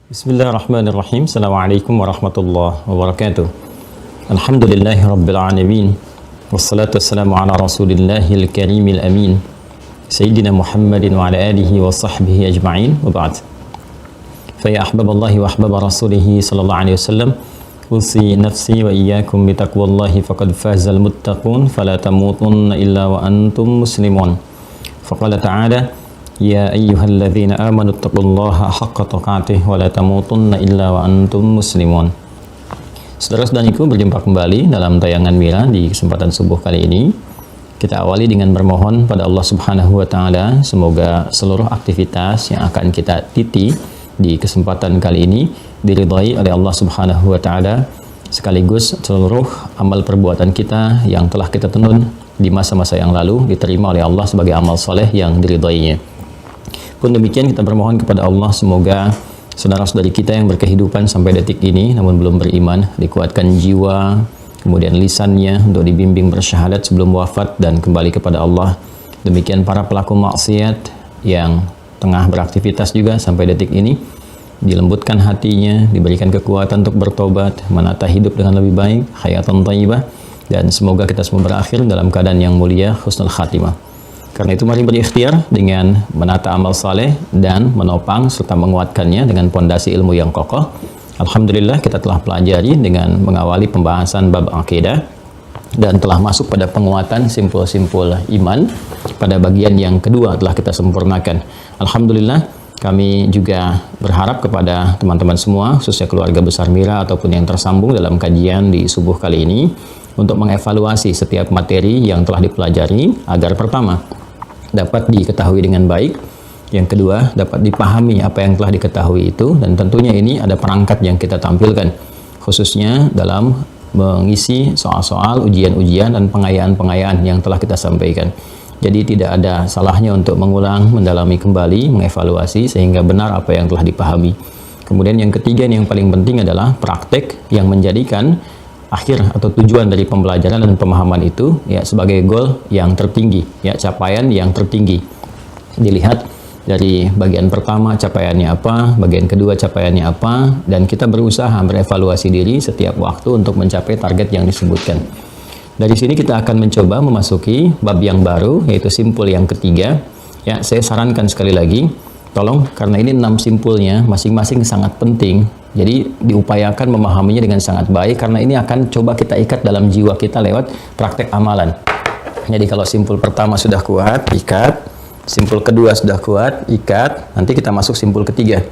Bismillahirrahmanirrahim. Assalamualaikum warahmatullahi wabarakatuh. Alhamdulillahi rabbil alamin. Wassalatu wassalamu ala rasulillahil karimil amin. Sayyidina Muhammadin wa ala alihi wa sahbihi ajma'in. Wa ba'd. Fa ya ahbaballahi wa ahbaba rasulihi sallallahu alaihi wasallam. Usi nafsi wa iyyakum bi taqwallahi faqad fazal muttaqun fala tamutunna illa wa antum muslimun. Faqala ta'ala Ya ayyuhalladzina amanu taqullaha haqqa tuqatih wa la tamutunna illa wa antum muslimun. Saudara-saudariku, berjumpa kembali dalam tayangan Mira di kesempatan subuh kali ini. Kita awali dengan bermohon pada Allah Subhanahu wa taala semoga seluruh aktivitas yang akan kita titi di kesempatan kali ini diridhai oleh Allah Subhanahu wa taala, sekaligus seluruh amal perbuatan kita yang telah kita tenun di masa-masa yang lalu diterima oleh Allah sebagai amal soleh yang diridhainya. Pun demikian kita bermohon kepada Allah semoga saudara-saudari kita yang berkehidupan sampai detik ini namun belum beriman dikuatkan jiwa, kemudian lisannya untuk dibimbing bersyahadat sebelum wafat dan kembali kepada Allah. Demikian para pelaku maksiat yang tengah beraktivitas juga sampai detik ini dilembutkan hatinya, diberikan kekuatan untuk bertobat, menata hidup dengan lebih baik, hayatan thayyibah, dan semoga kita semua berakhir dalam keadaan yang mulia, husnul khatimah. Karena itu mari berikhtiar dengan menata amal saleh dan menopang serta menguatkannya dengan pondasi ilmu yang kokoh. Alhamdulillah kita telah pelajari dengan mengawali pembahasan bab akidah dan telah masuk pada penguatan simpul-simpul iman. Pada bagian yang kedua telah kita sempurnakan. Alhamdulillah kami juga berharap kepada teman-teman semua, khususnya keluarga besar Mira ataupun yang tersambung dalam kajian di subuh kali ini, untuk mengevaluasi setiap materi yang telah dipelajari agar pertama dapat diketahui dengan baik, yang kedua dapat dipahami apa yang telah diketahui itu, dan tentunya ini ada perangkat yang kita tampilkan khususnya dalam mengisi soal-soal, ujian-ujian dan pengayaan-pengayaan yang telah kita sampaikan. Jadi tidak ada salahnya untuk mengulang, mendalami kembali, mengevaluasi sehingga benar apa yang telah dipahami. Kemudian yang ketiga yang paling penting adalah praktek yang menjadikan akhir atau tujuan dari pembelajaran dan pemahaman itu ya sebagai goal yang tertinggi, ya capaian yang tertinggi. Dilihat dari bagian pertama capaiannya apa, bagian kedua capaiannya apa, dan kita berusaha berevaluasi diri setiap waktu untuk mencapai target yang disebutkan. Dari sini kita akan mencoba memasuki bab yang baru, yaitu simpul yang ketiga. Ya, saya sarankan sekali lagi, tolong karena ini 6 simpulnya masing-masing sangat penting. Jadi diupayakan memahaminya dengan sangat baik karena ini akan coba kita ikat dalam jiwa kita lewat praktek amalan. Jadi kalau simpul pertama sudah kuat, ikat. Simpul kedua sudah kuat, ikat. Nanti kita masuk simpul ketiga.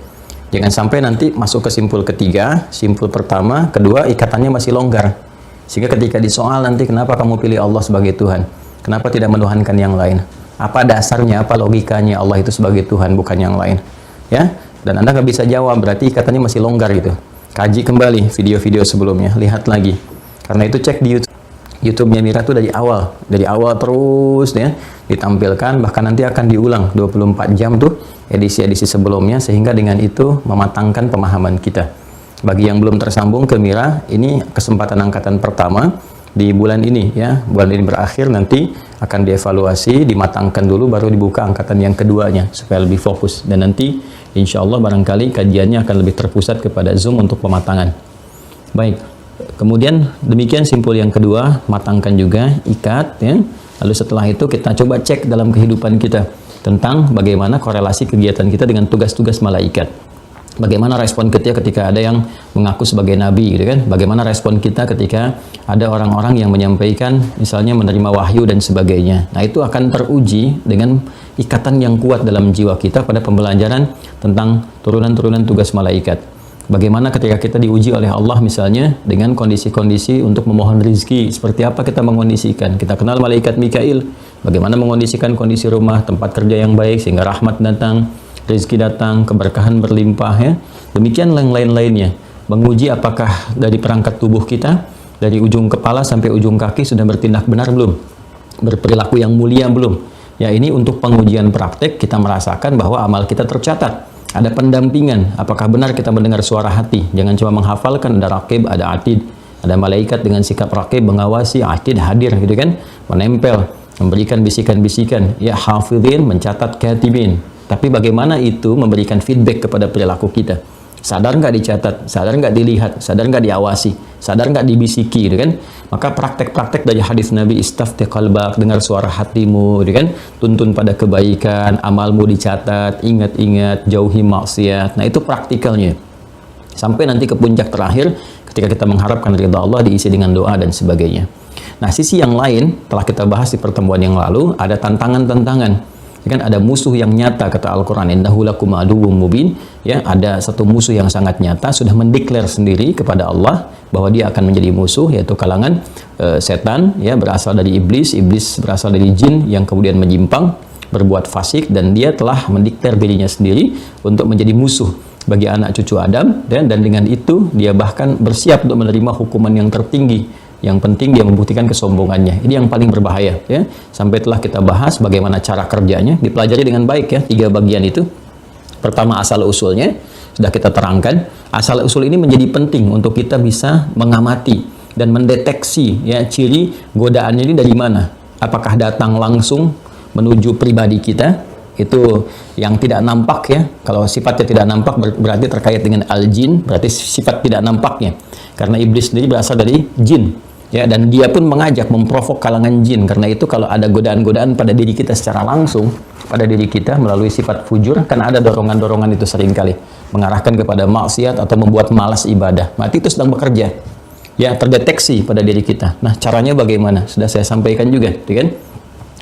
Jangan sampai nanti masuk ke simpul ketiga, simpul pertama, kedua ikatannya masih longgar. Sehingga ketika disoal nanti kenapa kamu pilih Allah sebagai Tuhan? Kenapa tidak menuhankan yang lain? Apa dasarnya, apa logikanya Allah itu sebagai Tuhan bukan yang lain? Ya? Dan Anda nggak bisa jawab, berarti ikatannya masih longgar gitu. Kaji kembali video-video sebelumnya, lihat lagi. Karena itu cek di YouTube-nya Mira tuh dari awal terus ya ditampilkan, bahkan nanti akan diulang 24 jam tuh edisi-edisi sebelumnya, sehingga dengan itu mematangkan pemahaman kita. Bagi yang belum tersambung ke Mira, ini kesempatan angkatan pertama di bulan ini ya. Bulan ini berakhir, nanti akan dievaluasi, dimatangkan dulu, baru dibuka angkatan yang keduanya supaya lebih fokus. Dan nanti insya Allah barangkali kajiannya akan lebih terpusat kepada Zoom untuk pematangan. Baik, kemudian demikian simpul yang kedua, matangkan juga, ikat ya. Lalu setelah itu kita coba cek dalam kehidupan kita tentang bagaimana korelasi kegiatan kita dengan tugas-tugas malaikat. Bagaimana respon kita ketika ada yang mengaku sebagai nabi gitu kan? Bagaimana respon kita ketika ada orang-orang yang menyampaikan misalnya menerima wahyu dan sebagainya. Nah, itu akan teruji dengan ikatan yang kuat dalam jiwa kita pada pembelajaran tentang turunan-turunan tugas malaikat. Bagaimana ketika kita diuji oleh Allah misalnya dengan kondisi-kondisi untuk memohon rezeki, seperti apa kita mengondisikan. Kita kenal malaikat Mikail, bagaimana mengondisikan kondisi rumah, tempat kerja yang baik sehingga rahmat datang, rezeki datang, keberkahan berlimpah ya. Demikian yang lain-lainnya. Menguji apakah dari perangkat tubuh kita, dari ujung kepala sampai ujung kaki sudah bertindak benar belum? Berperilaku yang mulia belum? Ya, ini untuk pengujian praktek kita merasakan bahwa amal kita tercatat. Ada pendampingan, apakah benar kita mendengar suara hati. Jangan cuma menghafalkan, ada raqib, ada atid. Ada malaikat dengan sikap raqib mengawasi, atid hadir gitu kan, menempel, memberikan bisikan-bisikan. Ya hafidhin, mencatat katibin. Tapi bagaimana itu memberikan feedback kepada perilaku kita? Sadar nggak dicatat, sadar nggak dilihat, sadar nggak diawasi, sadar nggak dibisiki, gitu kan? Maka praktek-praktek dari hadis Nabi, istafti qalbak, dengar suara hatimu, gitu kan? Tuntun pada kebaikan, amalmu dicatat, ingat-ingat, jauhi maksiat. Nah, itu praktikalnya. Sampai nanti ke puncak terakhir, ketika kita mengharapkan ridha Allah, diisi dengan doa dan sebagainya. Nah, sisi yang lain, telah kita bahas di pertemuan yang lalu, ada tantangan-tantangan. Kan ada musuh yang nyata, kata Al-Quran, innahu lakum aduwwum mubin. Ya, ada satu musuh yang sangat nyata, sudah mendeklar sendiri kepada Allah bahwa dia akan menjadi musuh, yaitu kalangan setan, ya, berasal dari iblis berasal dari jin yang kemudian menyimpang, berbuat fasik, dan dia telah mendeklar dirinya sendiri untuk menjadi musuh bagi anak cucu Adam, dan dengan itu dia bahkan bersiap untuk menerima hukuman yang tertinggi. Yang penting dia membuktikan kesombongannya. Ini yang paling berbahaya, ya. Sampai telah kita bahas bagaimana cara kerjanya, dipelajari dengan baik, ya, 3 bagian itu. Pertama, asal usulnya sudah kita terangkan. Asal usul ini menjadi penting untuk kita bisa mengamati dan mendeteksi, ya, ciri godaannya ini dari mana. Apakah datang langsung menuju pribadi kita? Itu yang tidak nampak, ya. Kalau sifatnya tidak nampak berarti terkait dengan al-jin, berarti sifat tidak nampaknya. Karena iblis sendiri berasal dari jin. Ya, dan dia pun mengajak, memprovok kalangan jin. Karena itu kalau ada godaan-godaan pada diri kita secara langsung, pada diri kita melalui sifat fujur, kan ada dorongan-dorongan itu seringkali mengarahkan kepada maksiat atau membuat malas ibadah. Mati itu sedang bekerja. Ya, terdeteksi pada diri kita. Nah, caranya bagaimana? Sudah saya sampaikan juga, kan?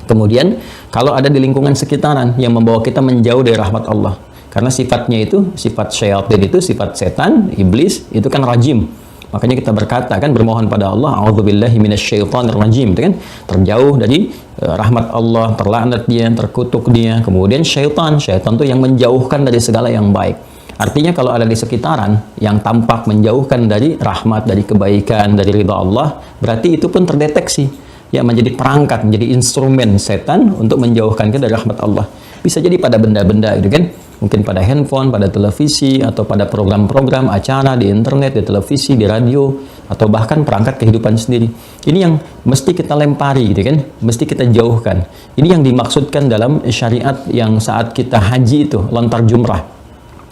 Kemudian, kalau ada di lingkungan sekitaran yang membawa kita menjauh dari rahmat Allah. Karena sifatnya itu, sifat syaitan itu, sifat setan, iblis, itu kan rajim. Makanya kita berkata, kan, bermohon pada Allah, a'udzubillahi minasyaitonir rajim, kan? Terjauh dari rahmat Allah, terlaknat dia, terkutuk dia. Kemudian syaitan itu yang menjauhkan dari segala yang baik. Artinya kalau ada di sekitaran yang tampak menjauhkan dari rahmat, dari kebaikan, dari ridha Allah, berarti itu pun terdeteksi, ya, menjadi perangkat, menjadi instrumen setan untuk menjauhkan kita dari rahmat Allah. Bisa jadi pada benda-benda, gitu kan? Mungkin pada handphone, pada televisi, atau pada program-program acara di internet, di televisi, di radio, atau bahkan perangkat kehidupan sendiri. Ini yang mesti kita lempari, gitu kan? Mesti kita jauhkan. Ini yang dimaksudkan dalam syariat yang saat kita haji itu, lontar jumrah.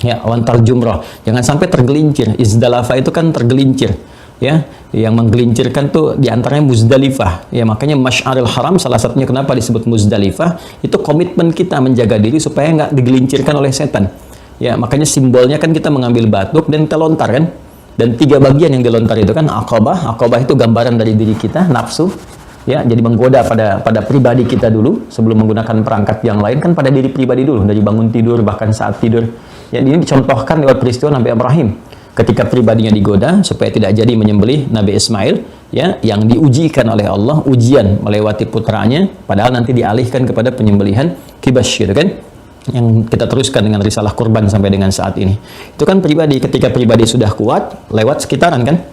Ya, lontar jumrah. Jangan sampai tergelincir. Izdalafa itu kan tergelincir. Ya, yang menggelincirkan tuh diantaranya Muzdalifah. Ya, makanya Masy'aril Haram salah satunya kenapa disebut Muzdalifah, itu komitmen kita menjaga diri supaya nggak digelincirkan oleh setan. Ya, makanya simbolnya kan kita mengambil batu dan kita lontar, kan. Dan 3 bagian yang dilontar itu kan Aqabah. Aqabah itu gambaran dari diri kita, nafsu. Ya, jadi menggoda pada pribadi kita dulu sebelum menggunakan perangkat yang lain, kan pada diri pribadi dulu, dari bangun tidur bahkan saat tidur. Ya, ini dicontohkan lewat peristiwa Nabi Ibrahim. Ketika pribadinya digoda supaya tidak jadi menyembelih Nabi Ismail, ya, yang diujikan oleh Allah, ujian melewati putranya, padahal nanti dialihkan kepada penyembelihan kibash, gitu kan, yang kita teruskan dengan risalah kurban sampai dengan saat ini. Itu kan pribadi, ketika pribadi sudah kuat, lewat sekitaran, kan,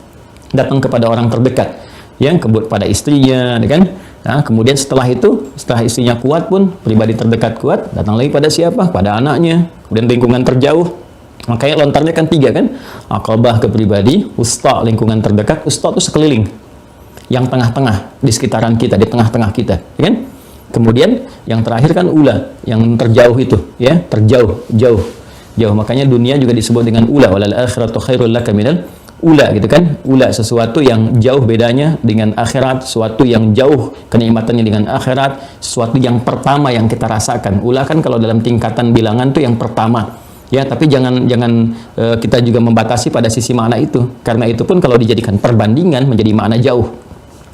datang kepada orang terdekat, yang kepada istrinya, kan. Nah, kemudian setelah itu, setelah istrinya kuat pun, pribadi terdekat kuat, datang lagi pada siapa? Pada anaknya, kemudian lingkungan terjauh. Makanya lontarnya kan 3, kan? Aqabah ke pribadi, wusta lingkungan terdekat, wusta itu sekeliling, yang tengah-tengah di sekitaran kita, di tengah-tengah kita, kan? Kemudian yang terakhir kan ula, yang terjauh itu, ya, terjauh, jauh. Makanya dunia juga disebut dengan ula, walal akhiratu khairul laka minal ula, gitu kan? Ula, sesuatu yang jauh bedanya dengan akhirat, sesuatu yang jauh kenikmatannya dengan akhirat, sesuatu yang pertama yang kita rasakan. Ula kan kalau dalam tingkatan bilangan tuh yang pertama. Ya, tapi jangan kita juga membatasi pada sisi makna itu. Karena itu pun kalau dijadikan perbandingan menjadi makna jauh.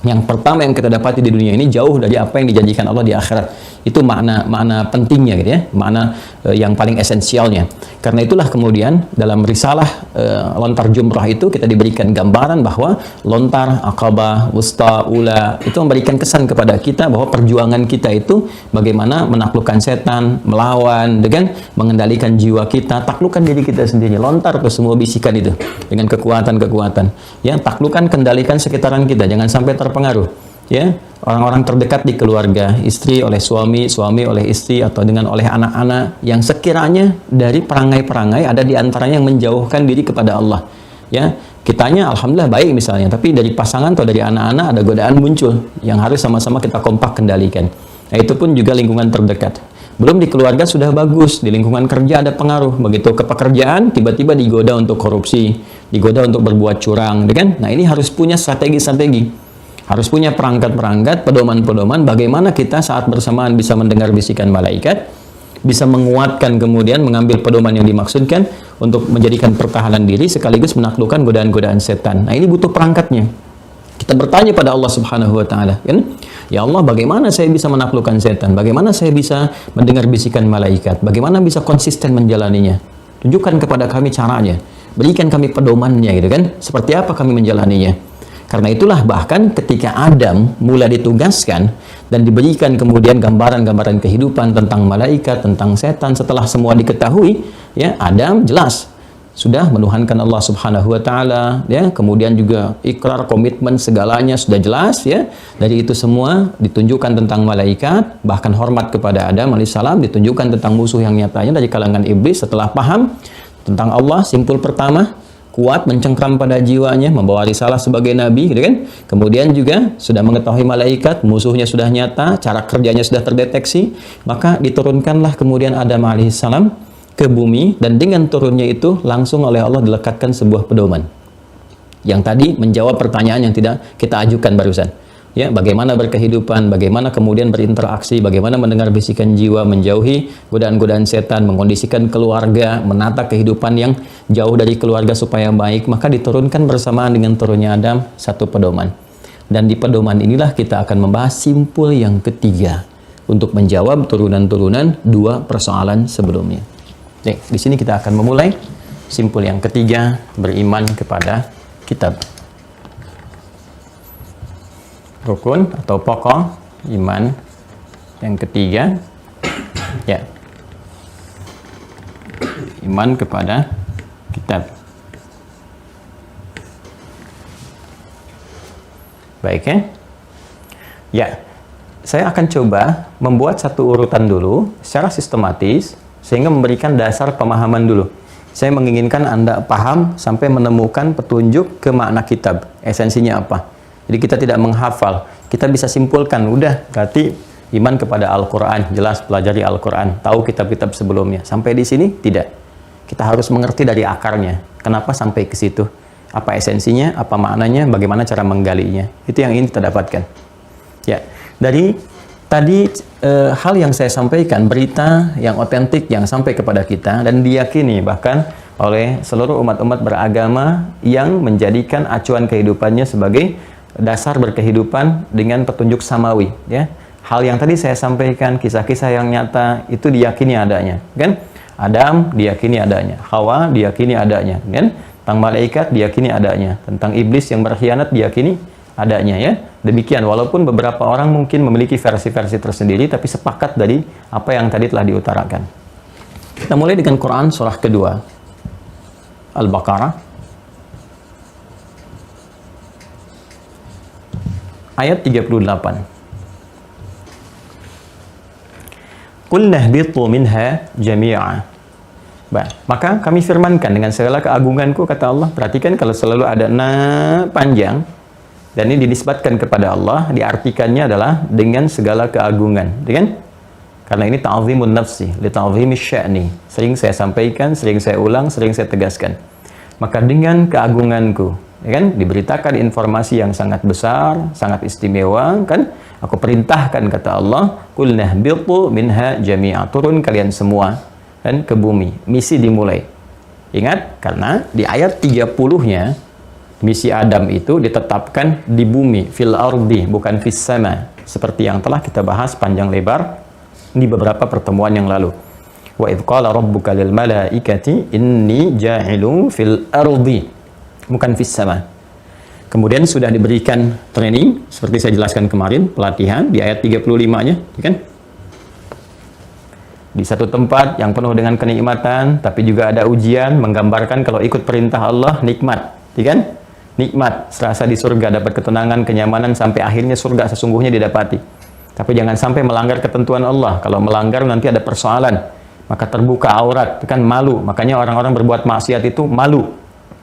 Yang pertama yang kita dapati di dunia ini jauh dari apa yang dijanjikan Allah di akhirat. Itu makna pentingnya, gitu ya, makna yang paling esensialnya. Karena itulah kemudian dalam risalah lontar jumrah itu kita diberikan gambaran bahwa lontar, Aqabah, wusta, ula itu memberikan kesan kepada kita bahwa perjuangan kita itu bagaimana menaklukkan setan, melawan, dengan mengendalikan jiwa kita, taklukkan diri kita sendiri, lontar ke semua bisikan itu dengan kekuatan-kekuatan. Ya, taklukkan, kendalikan sekitaran kita, jangan sampai terpengaruh. Ya, orang-orang terdekat di keluarga, istri oleh suami, suami oleh istri, atau dengan oleh anak-anak yang sekiranya dari perangai-perangai ada di antaranya yang menjauhkan diri kepada Allah. Ya, kitanya alhamdulillah baik misalnya, tapi dari pasangan atau dari anak-anak ada godaan muncul yang harus sama-sama kita kompak kendalikan. Nah, itu pun juga lingkungan terdekat. Belum di keluarga sudah bagus, di lingkungan kerja ada pengaruh. Begitu ke pekerjaan, tiba-tiba digoda untuk korupsi, digoda untuk berbuat curang, kan? Nah, ini harus punya strategi-strategi. Harus punya perangkat-perangkat, pedoman-pedoman bagaimana kita saat bersamaan bisa mendengar bisikan malaikat, bisa menguatkan kemudian mengambil pedoman yang dimaksudkan untuk menjadikan pertahanan diri sekaligus menaklukkan godaan-godaan setan. Nah, ini butuh perangkatnya. Kita bertanya pada Allah Subhanahu wa taala, kan? Ya Allah, bagaimana saya bisa menaklukkan setan? Bagaimana saya bisa mendengar bisikan malaikat? Bagaimana bisa konsisten menjalaninya? Tunjukkan kepada kami caranya. Berikan kami pedomannya, gitu kan? Seperti apa kami menjalaninya? Karena itulah bahkan ketika Adam mulai ditugaskan dan diberikan kemudian gambaran-gambaran kehidupan tentang malaikat, tentang setan, setelah semua diketahui, ya, Adam jelas sudah menuhankan Allah Subhanahu wa taala, ya, kemudian juga ikrar, komitmen segalanya sudah jelas, ya. Dari itu semua ditunjukkan tentang malaikat, bahkan hormat kepada Adam alaihissalam ditunjukkan tentang musuh yang nyatanya dari kalangan iblis. Setelah paham tentang Allah, simpul pertama, kuat mencengkram pada jiwanya, membawa risalah sebagai nabi, gitu kan? Kemudian juga sudah mengetahui malaikat, musuhnya sudah nyata, cara kerjanya sudah terdeteksi, maka diturunkanlah kemudian Adam alaihissalam ke bumi, dan dengan turunnya itu langsung oleh Allah dilekatkan sebuah pedoman yang tadi menjawab pertanyaan yang tidak kita ajukan barusan, ya, bagaimana berkehidupan, bagaimana kemudian berinteraksi, bagaimana mendengar bisikan jiwa, menjauhi godaan-godaan setan, mengkondisikan keluarga, menata kehidupan yang jauh dari keluarga supaya baik. Maka diturunkan bersamaan dengan turunnya Adam satu pedoman, dan di pedoman inilah kita akan membahas simpul yang ketiga untuk menjawab turunan-turunan dua persoalan sebelumnya. Nih, di sini kita akan memulai simpul yang ketiga, beriman kepada kitab. Rukun atau pokok iman yang ketiga, ya, iman kepada kitab. Baik, ya. Ya, saya akan coba membuat satu urutan dulu secara sistematis, sehingga memberikan dasar pemahaman dulu. Saya menginginkan Anda paham sampai menemukan petunjuk ke makna kitab, esensinya apa. Jadi kita tidak menghafal, kita bisa simpulkan, udah berarti iman kepada Al-Quran, jelas pelajari Al-Quran, tahu kitab-kitab sebelumnya. Sampai di sini tidak. Kita harus mengerti dari akarnya, kenapa sampai ke situ, apa esensinya, apa maknanya, bagaimana cara menggalinya. Itu yang ingin kita dapatkan. Ya, dari tadi hal yang saya sampaikan, berita yang otentik yang sampai kepada kita dan diyakini bahkan oleh seluruh umat-umat beragama yang menjadikan acuan kehidupannya sebagai dasar berkehidupan dengan petunjuk samawi, ya. Hal yang tadi saya sampaikan, kisah-kisah yang nyata itu diyakini adanya, kan? Adam diyakini adanya, Hawa diyakini adanya, kan? Tentang malaikat diyakini adanya, tentang iblis yang berkhianat diyakini adanya, ya. Demikian, walaupun beberapa orang mungkin memiliki versi-versi tersendiri, tapi sepakat dari apa yang tadi telah diutarakan. Kita mulai dengan Quran surah kedua, Al-Baqarah, ayat 38. Qul nahbitu minha jami'a. Maka kami firmankan dengan segala keagunganku, kata Allah. Perhatikan kalau selalu ada na panjang, dan ini dinisbatkan kepada Allah, diartikannya adalah dengan segala keagungan, kan? Karena ini ta'zimun nafsi, li ta'zimi sya'ni. Sering saya sampaikan, sering saya ulang, sering saya tegaskan. Maka dengan keagunganku, ya kan? Diberitakan informasi yang sangat besar, sangat istimewa, kan? Aku perintahkan, kata Allah, qul nahbitu minha jami'a. Turun kalian semua, kan, ke bumi. Misi dimulai. Ingat, karena di ayat 30-nya misi Adam itu ditetapkan di bumi, fil ardi, bukan fis sama, seperti yang telah kita bahas panjang lebar di beberapa pertemuan yang lalu. Wa idz qala rabbuka lil malaikati inni ja'ilun fil ardi, bukan fis sama. Kemudian sudah diberikan training seperti saya jelaskan kemarin, pelatihan di ayat 35-nya, kan? Di satu tempat yang penuh dengan kenikmatan, tapi juga ada ujian, menggambarkan kalau ikut perintah Allah nikmat, kan? Nikmat, serasa di surga, dapat ketenangan, kenyamanan, sampai akhirnya surga sesungguhnya didapati. Tapi jangan sampai melanggar ketentuan Allah. Kalau melanggar nanti ada persoalan, maka terbuka aurat, kan, malu. Makanya orang-orang berbuat maksiat itu malu,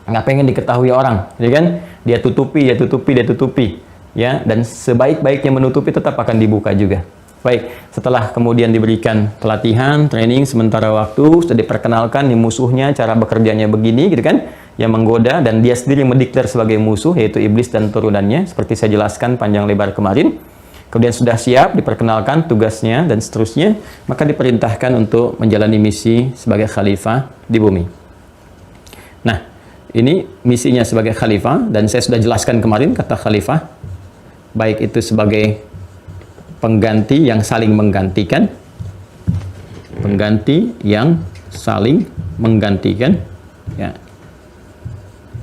nggak pengen diketahui orang, ya kan? Dia tutupi, dia tutupi, dia tutupi, ya. Dan sebaik-baiknya menutupi tetap akan dibuka juga. Baik, setelah kemudian diberikan pelatihan, training sementara waktu, sudah diperkenalkan nih musuhnya, cara bekerjanya begini gitu kan, yang menggoda dan dia sendiri mendeklar sebagai musuh, yaitu iblis dan turunannya, seperti saya jelaskan panjang lebar kemarin. Kemudian sudah siap, diperkenalkan tugasnya dan seterusnya, maka diperintahkan untuk menjalani misi sebagai khalifah di bumi. Nah, ini misinya sebagai khalifah, dan saya sudah jelaskan kemarin kata khalifah, baik itu sebagai pengganti yang saling menggantikan, pengganti yang saling menggantikan, ya.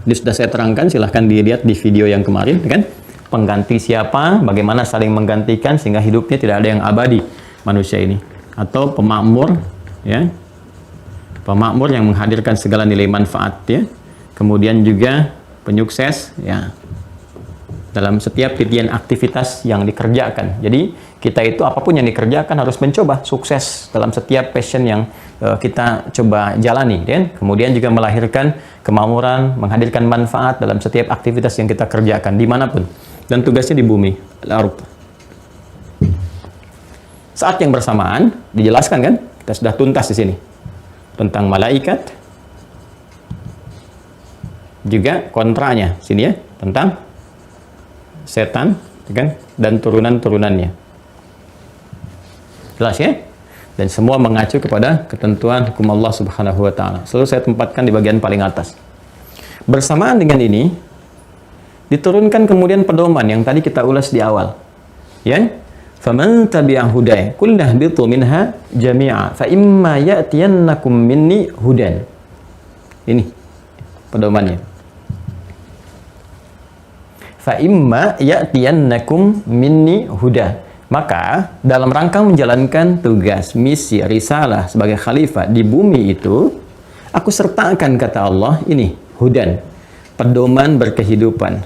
Ini sudah saya terangkan, silahkan dilihat di video yang kemarin, kan? Pengganti siapa, bagaimana saling menggantikan sehingga hidupnya tidak ada yang abadi manusia ini. Atau pemakmur, ya, pemakmur yang menghadirkan segala nilai manfaat, ya. Kemudian juga penyukses, ya, dalam setiap titian aktivitas yang dikerjakan. Jadi kita itu apapun yang dikerjakan harus mencoba sukses dalam setiap passion yang kita coba jalani, kan? Kemudian juga melahirkan kemakmuran, menghadirkan manfaat dalam setiap aktivitas yang kita kerjakan dimanapun, dan tugasnya di bumi al-ardh. Saat yang bersamaan dijelaskan, kan, kita sudah tuntas di sini tentang malaikat, juga kontranya sini, ya, tentang setan, kan, dan turunan-turunannya. Jelas, ya? Dan semua mengacu kepada ketentuan hukum Allah Subhanahu wa taala. Selalu saya tempatkan di bagian paling atas. Bersamaan dengan ini diturunkan kemudian pedoman yang tadi kita ulas di awal. Ya? Faman tabi'a hudaya kullah bitu minha jami'a fa imma ya'tiyannakum minni hudan. Ini pedomannya. Fa imma ya'tiyannakum minni huda. Maka dalam rangka menjalankan tugas, misi, risalah sebagai khalifah di bumi itu, aku sertakan, kata Allah, ini hudan, pedoman berkehidupan,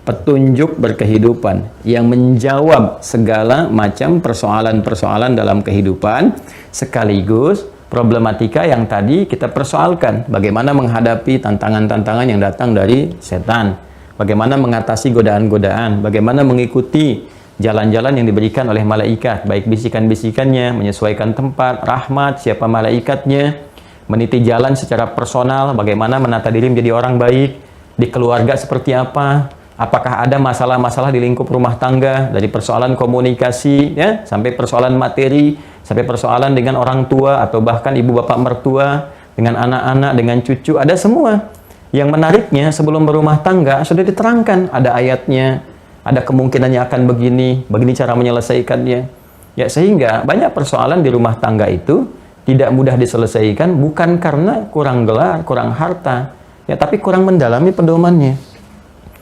petunjuk berkehidupan yang menjawab segala macam persoalan-persoalan dalam kehidupan, sekaligus problematika yang tadi kita persoalkan, bagaimana menghadapi tantangan-tantangan yang datang dari setan, bagaimana mengatasi godaan-godaan, bagaimana mengikuti jalan-jalan yang diberikan oleh malaikat, baik bisikan-bisikannya, menyesuaikan tempat, rahmat, siapa malaikatnya, meniti jalan secara personal, bagaimana menata diri menjadi orang baik, di keluarga seperti apa, apakah ada masalah-masalah di lingkup rumah tangga, dari persoalan komunikasi, ya, sampai persoalan materi, sampai persoalan dengan orang tua, atau bahkan ibu bapak mertua, dengan anak-anak, dengan cucu, ada semua. Yang menariknya, sebelum berumah tangga, sudah diterangkan, ada ayatnya, ada kemungkinannya akan begini, begini cara menyelesaikannya. Ya, sehingga banyak persoalan di rumah tangga itu tidak mudah diselesaikan, bukan karena kurang gelar, kurang harta, ya, tapi kurang mendalami pedomannya.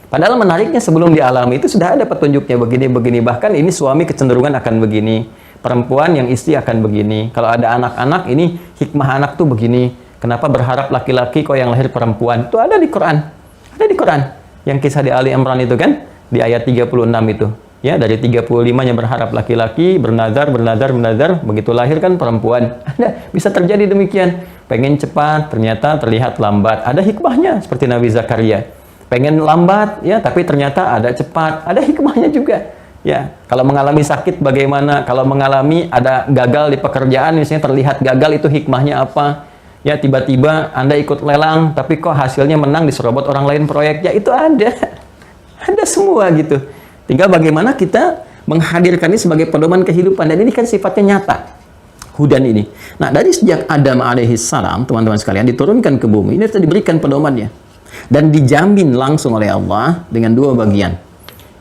Padahal menariknya sebelum dialami itu sudah ada petunjuknya begini-begini, bahkan ini suami kecenderungan akan begini, perempuan yang istri akan begini, kalau ada anak-anak ini hikmah anak tuh begini, kenapa berharap laki-laki kok yang lahir perempuan, itu ada di Quran, ada di Quran, yang kisah di Ali Imran itu, kan, di ayat 36 itu, ya, dari 35-nya berharap laki-laki, bernazar, begitu lahir kan perempuan. Ada, bisa terjadi demikian. Pengen cepat, ternyata terlihat lambat. Ada hikmahnya, seperti Nabi Zakaria. Pengen lambat, ya, tapi ternyata ada cepat. Ada hikmahnya juga. Ya, kalau mengalami sakit bagaimana? Kalau mengalami ada gagal di pekerjaan, misalnya terlihat gagal, itu hikmahnya apa? Ya, tiba-tiba Anda ikut lelang, tapi kok hasilnya menang, diserobot orang lain proyeknya, itu ada. Ada semua gitu. Tinggal bagaimana kita menghadirkan ini sebagai pedoman kehidupan. Dan ini kan sifatnya nyata. Hudan ini. Nah, dari sejak Adam alaihissalam, teman-teman sekalian, diturunkan ke bumi, ini sudah diberikan pedomannya. Dan dijamin langsung oleh Allah dengan dua bagian.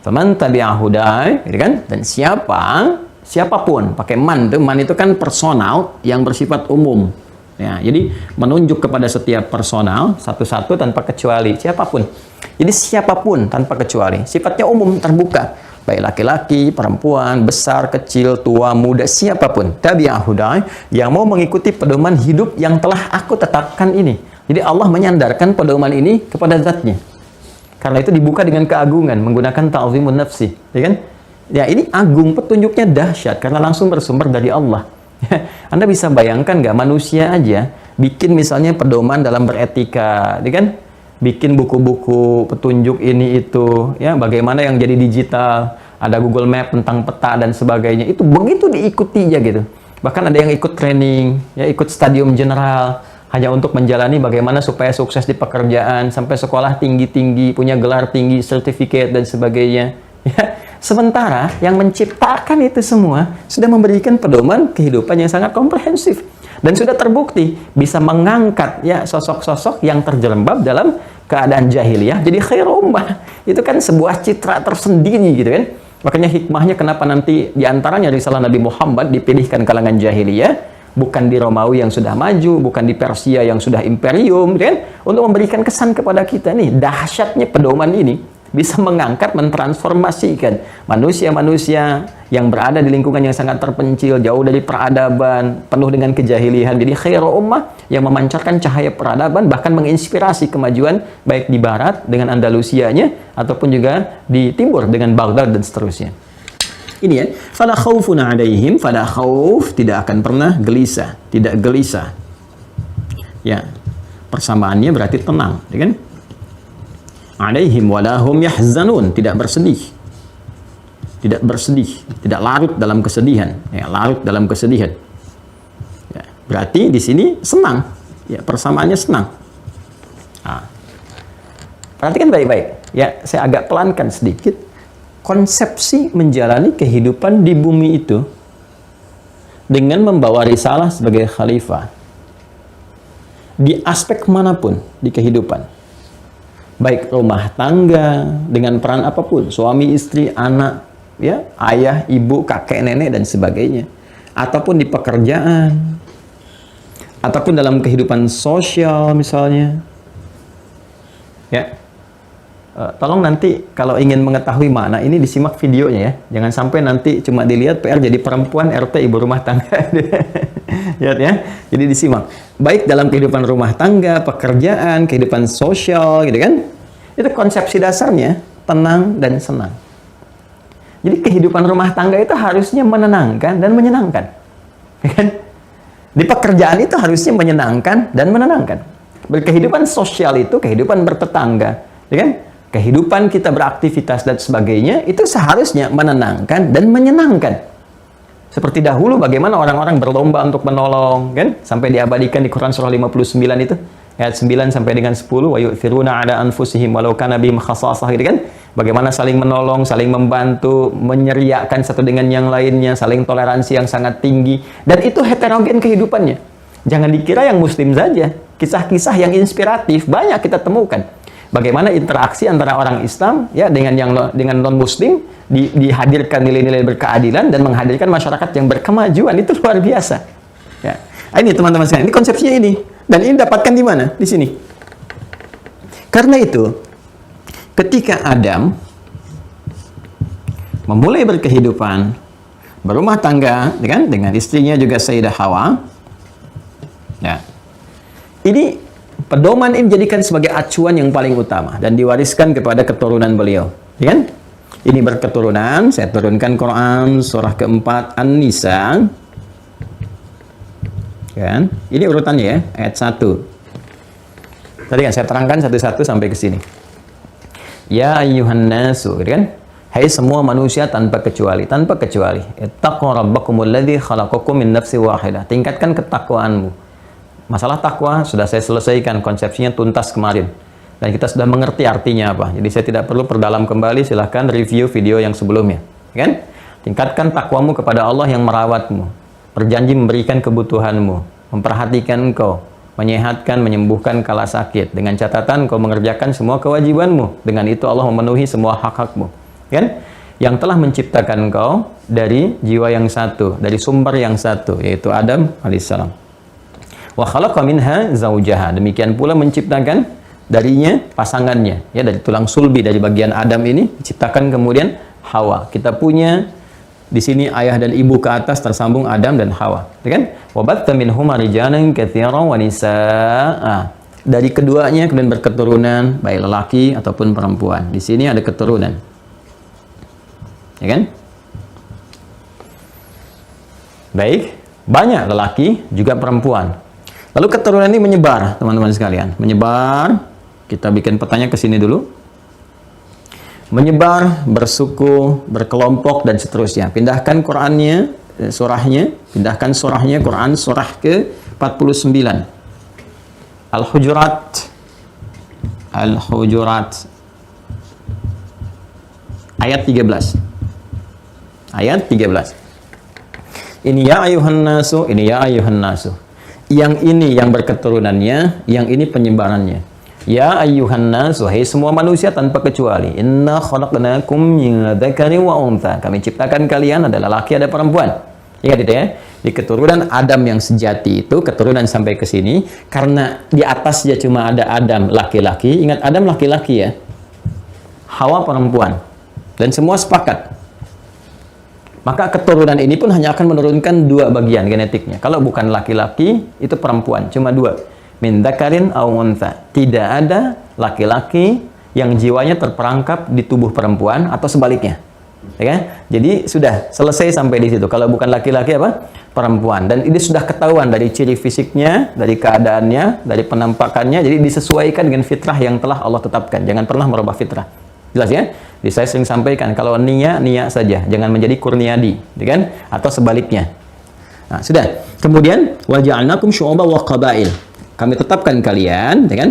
Faman tabi'a hudaya, gitu kan? Dan siapapun, pakai man itu kan personal yang bersifat umum. Ya, jadi menunjuk kepada setiap personal satu-satu tanpa kecuali, siapapun. Jadi siapapun tanpa kecuali, sifatnya umum, terbuka, baik laki-laki, perempuan, besar, kecil, tua, muda, siapapun. Tabi'a hudaya, yang mau mengikuti pedoman hidup yang telah aku tetapkan ini. Jadi Allah menyandarkan pedoman ini kepada zatnya. Karena itu dibuka dengan keagungan, menggunakan ta'zimun nafsi, ya kan? Ya, ini agung, petunjuknya dahsyat karena langsung bersumber dari Allah. Anda bisa bayangkan nggak, manusia aja bikin misalnya pedoman dalam beretika, ya kan? Bikin buku-buku petunjuk ini itu, ya, bagaimana yang jadi digital, ada Google Map tentang peta dan sebagainya. Itu begitu diikutinya gitu. Bahkan ada yang ikut training, ya ikut stadium general hanya untuk menjalani bagaimana supaya sukses di pekerjaan, sampai sekolah tinggi-tinggi, punya gelar tinggi, sertifikat dan sebagainya. Ya, sementara yang menciptakan itu semua sudah memberikan pedoman kehidupan yang sangat komprehensif dan sudah terbukti bisa mengangkat ya sosok-sosok yang terjerembab dalam keadaan jahiliyah jadi khairul ummah. Itu kan sebuah citra tersendiri gitu kan. Makanya hikmahnya kenapa nanti diantaranya risalah Nabi Muhammad dipilihkan kalangan jahiliyah, bukan di Romawi yang sudah maju, bukan di Persia yang sudah imperium, kan? Untuk memberikan kesan kepada kita nih, dahsyatnya pedoman ini bisa mengangkat, mentransformasikan manusia-manusia yang berada di lingkungan yang sangat terpencil, jauh dari peradaban, penuh dengan kejahilian. Jadi khairul ummah yang memancarkan cahaya peradaban, bahkan menginspirasi kemajuan baik di barat dengan Andalusianya ataupun juga di timur dengan Baghdad dan seterusnya. Ini ya, fala khaufun 'alaihim, fala khauf, tidak akan pernah gelisah, tidak gelisah. Ya, persamaannya berarti tenang, ya kan? 'Alaihim walahum yahzanun, tidak bersedih. Tidak bersedih, tidak larut dalam kesedihan, ya, larut dalam kesedihan. Ya, berarti di sini senang. Ya, persamaannya senang. Nah, perhatikan baik-baik. Ya, saya agak pelankan sedikit. Konsepsi menjalani kehidupan di bumi itu dengan membawa risalah sebagai khalifah di aspek manapun di kehidupan, baik rumah tangga dengan peran apapun, suami, istri, anak, ya, ayah, ibu, kakek, nenek dan sebagainya, ataupun di pekerjaan, ataupun dalam kehidupan sosial misalnya, ya. Tolong nanti kalau ingin mengetahui makna ini disimak videonya ya. Jangan sampai nanti cuma dilihat PR jadi perempuan RT ibu rumah tangga. Lihat ya. Jadi disimak. Baik dalam kehidupan rumah tangga, pekerjaan, kehidupan sosial gitu kan. Itu konsepsi dasarnya tenang dan senang. Jadi kehidupan rumah tangga itu harusnya menenangkan dan menyenangkan. Ya kan? Di pekerjaan itu harusnya menyenangkan dan menenangkan. Berkehidupan sosial itu kehidupan bertetangga, ya kan? Kehidupan kita beraktivitas dan sebagainya itu seharusnya menenangkan dan menyenangkan. Seperti dahulu bagaimana orang-orang berlomba untuk menolong, kan? Sampai diabadikan di Quran surah 59 itu, ayat 9 sampai dengan 10, wa yu'thiruna 'ala anfusihim walau kana bihim khassasah, gitu kan? Bagaimana saling menolong, saling membantu, menyeriakan satu dengan yang lainnya, saling toleransi yang sangat tinggi, dan itu heterogen kehidupannya. Jangan dikira yang muslim saja. Kisah-kisah yang inspiratif banyak kita temukan. Bagaimana interaksi antara orang Islam ya dengan non Muslim dihadirkan nilai-nilai berkeadilan dan menghadirkan masyarakat yang berkemajuan, itu luar biasa. Ya. Ini teman-teman sekalian, ini konsepsinya ini, dan ini dapatkan di mana? Di sini. Karena itu, ketika Adam memulai berkehidupan berumah tangga dengan istrinya juga Sayyidah Hawa, ya, ini pedoman ini dijadikan sebagai acuan yang paling utama dan diwariskan kepada keturunan beliau, ya kan? Ini berketurunan, saya turunkan Quran surah keempat An-Nisa, kan? Ini urutannya ya, ayat 1. Tadi kan saya terangkan satu-satu sampai ke sini. Ya ayyuhan nasu, gitu kan? Hai semua manusia tanpa kecuali, ittaqu rabbakumul ladzi khalaqakum min nafsin wahidah. Tingkatkan ketakwaanmu. Masalah takwa sudah saya selesaikan, konsepsinya tuntas kemarin. Dan kita sudah mengerti artinya apa. Jadi saya tidak perlu perdalam kembali, silahkan review video yang sebelumnya. Kan? Tingkatkan takwamu kepada Allah yang merawatmu. Berjanji memberikan kebutuhanmu. Memperhatikan engkau. Menyehatkan, menyembuhkan kala sakit. Dengan catatan engkau mengerjakan semua kewajibanmu. Dengan itu Allah memenuhi semua hak-hakmu. Kan? Yang telah menciptakan engkau dari jiwa yang satu. Dari sumber yang satu. Yaitu Adam alaihissalam. Wa khalaqa minha zaujaha, demikian pula menciptakan darinya pasangannya, ya, dari tulang sulbi dari bagian Adam ini diciptakan kemudian Hawa. Kita punya di sini ayah dan ibu ke atas tersambung Adam dan Hawa, ya kan? Wa batta minhuma rijalan katsiran wa nisaa. Dari keduanya kemudian berketurunan baik lelaki ataupun perempuan. Di sini ada keturunan. Ya kan? Baik, banyak lelaki juga perempuan. Lalu keturunan ini menyebar, teman-teman sekalian. Menyebar, kita bikin petanya ke sini dulu. menyebar, bersuku, berkelompok, dan seterusnya. Pindahkan Qur'annya, surahnya, pindahkan surahnya, Quran surah ke-49. Al-Hujurat. Al-Hujurat. Ayat 13. Ayat 13. Ini ya ayuhan nasu, ini ya ayuhan nasu. Yang ini yang berketurunannya, yang ini penyebarannya. Ya ayyuhan nas, wahai semua manusia tanpa kecuali. Inna khalaqnakum min dzakarin wa untha. Kami ciptakan kalian ada laki ada perempuan. Ingat itu ya. Di keturunan Adam yang sejati itu, keturunan sampai ke sini, karena di atasnya cuma ada Adam laki-laki. Ingat Adam laki-laki ya. Hawa perempuan. Dan semua sepakat. Maka keturunan ini pun hanya akan menurunkan 2 bagian genetiknya. Kalau bukan laki-laki, itu perempuan. Cuma 2. Min dzakarin aw untha. Tidak ada laki-laki yang jiwanya terperangkap di tubuh perempuan atau sebaliknya. Ya kan? Jadi sudah selesai sampai di situ. Kalau bukan laki-laki apa? Perempuan. Dan ini sudah ketahuan dari ciri fisiknya, dari keadaannya, dari penampakannya. Jadi disesuaikan dengan fitrah yang telah Allah tetapkan. Jangan pernah merubah fitrah. Jelas ya? Jadi saya sering sampaikan, kalau Nia saja, jangan menjadi Kurniadi, ya kan? Atau sebaliknya. Nah, sudah. Kemudian waja'alnakum syu'uban wa qabail. Kami tetapkan kalian, ya kan?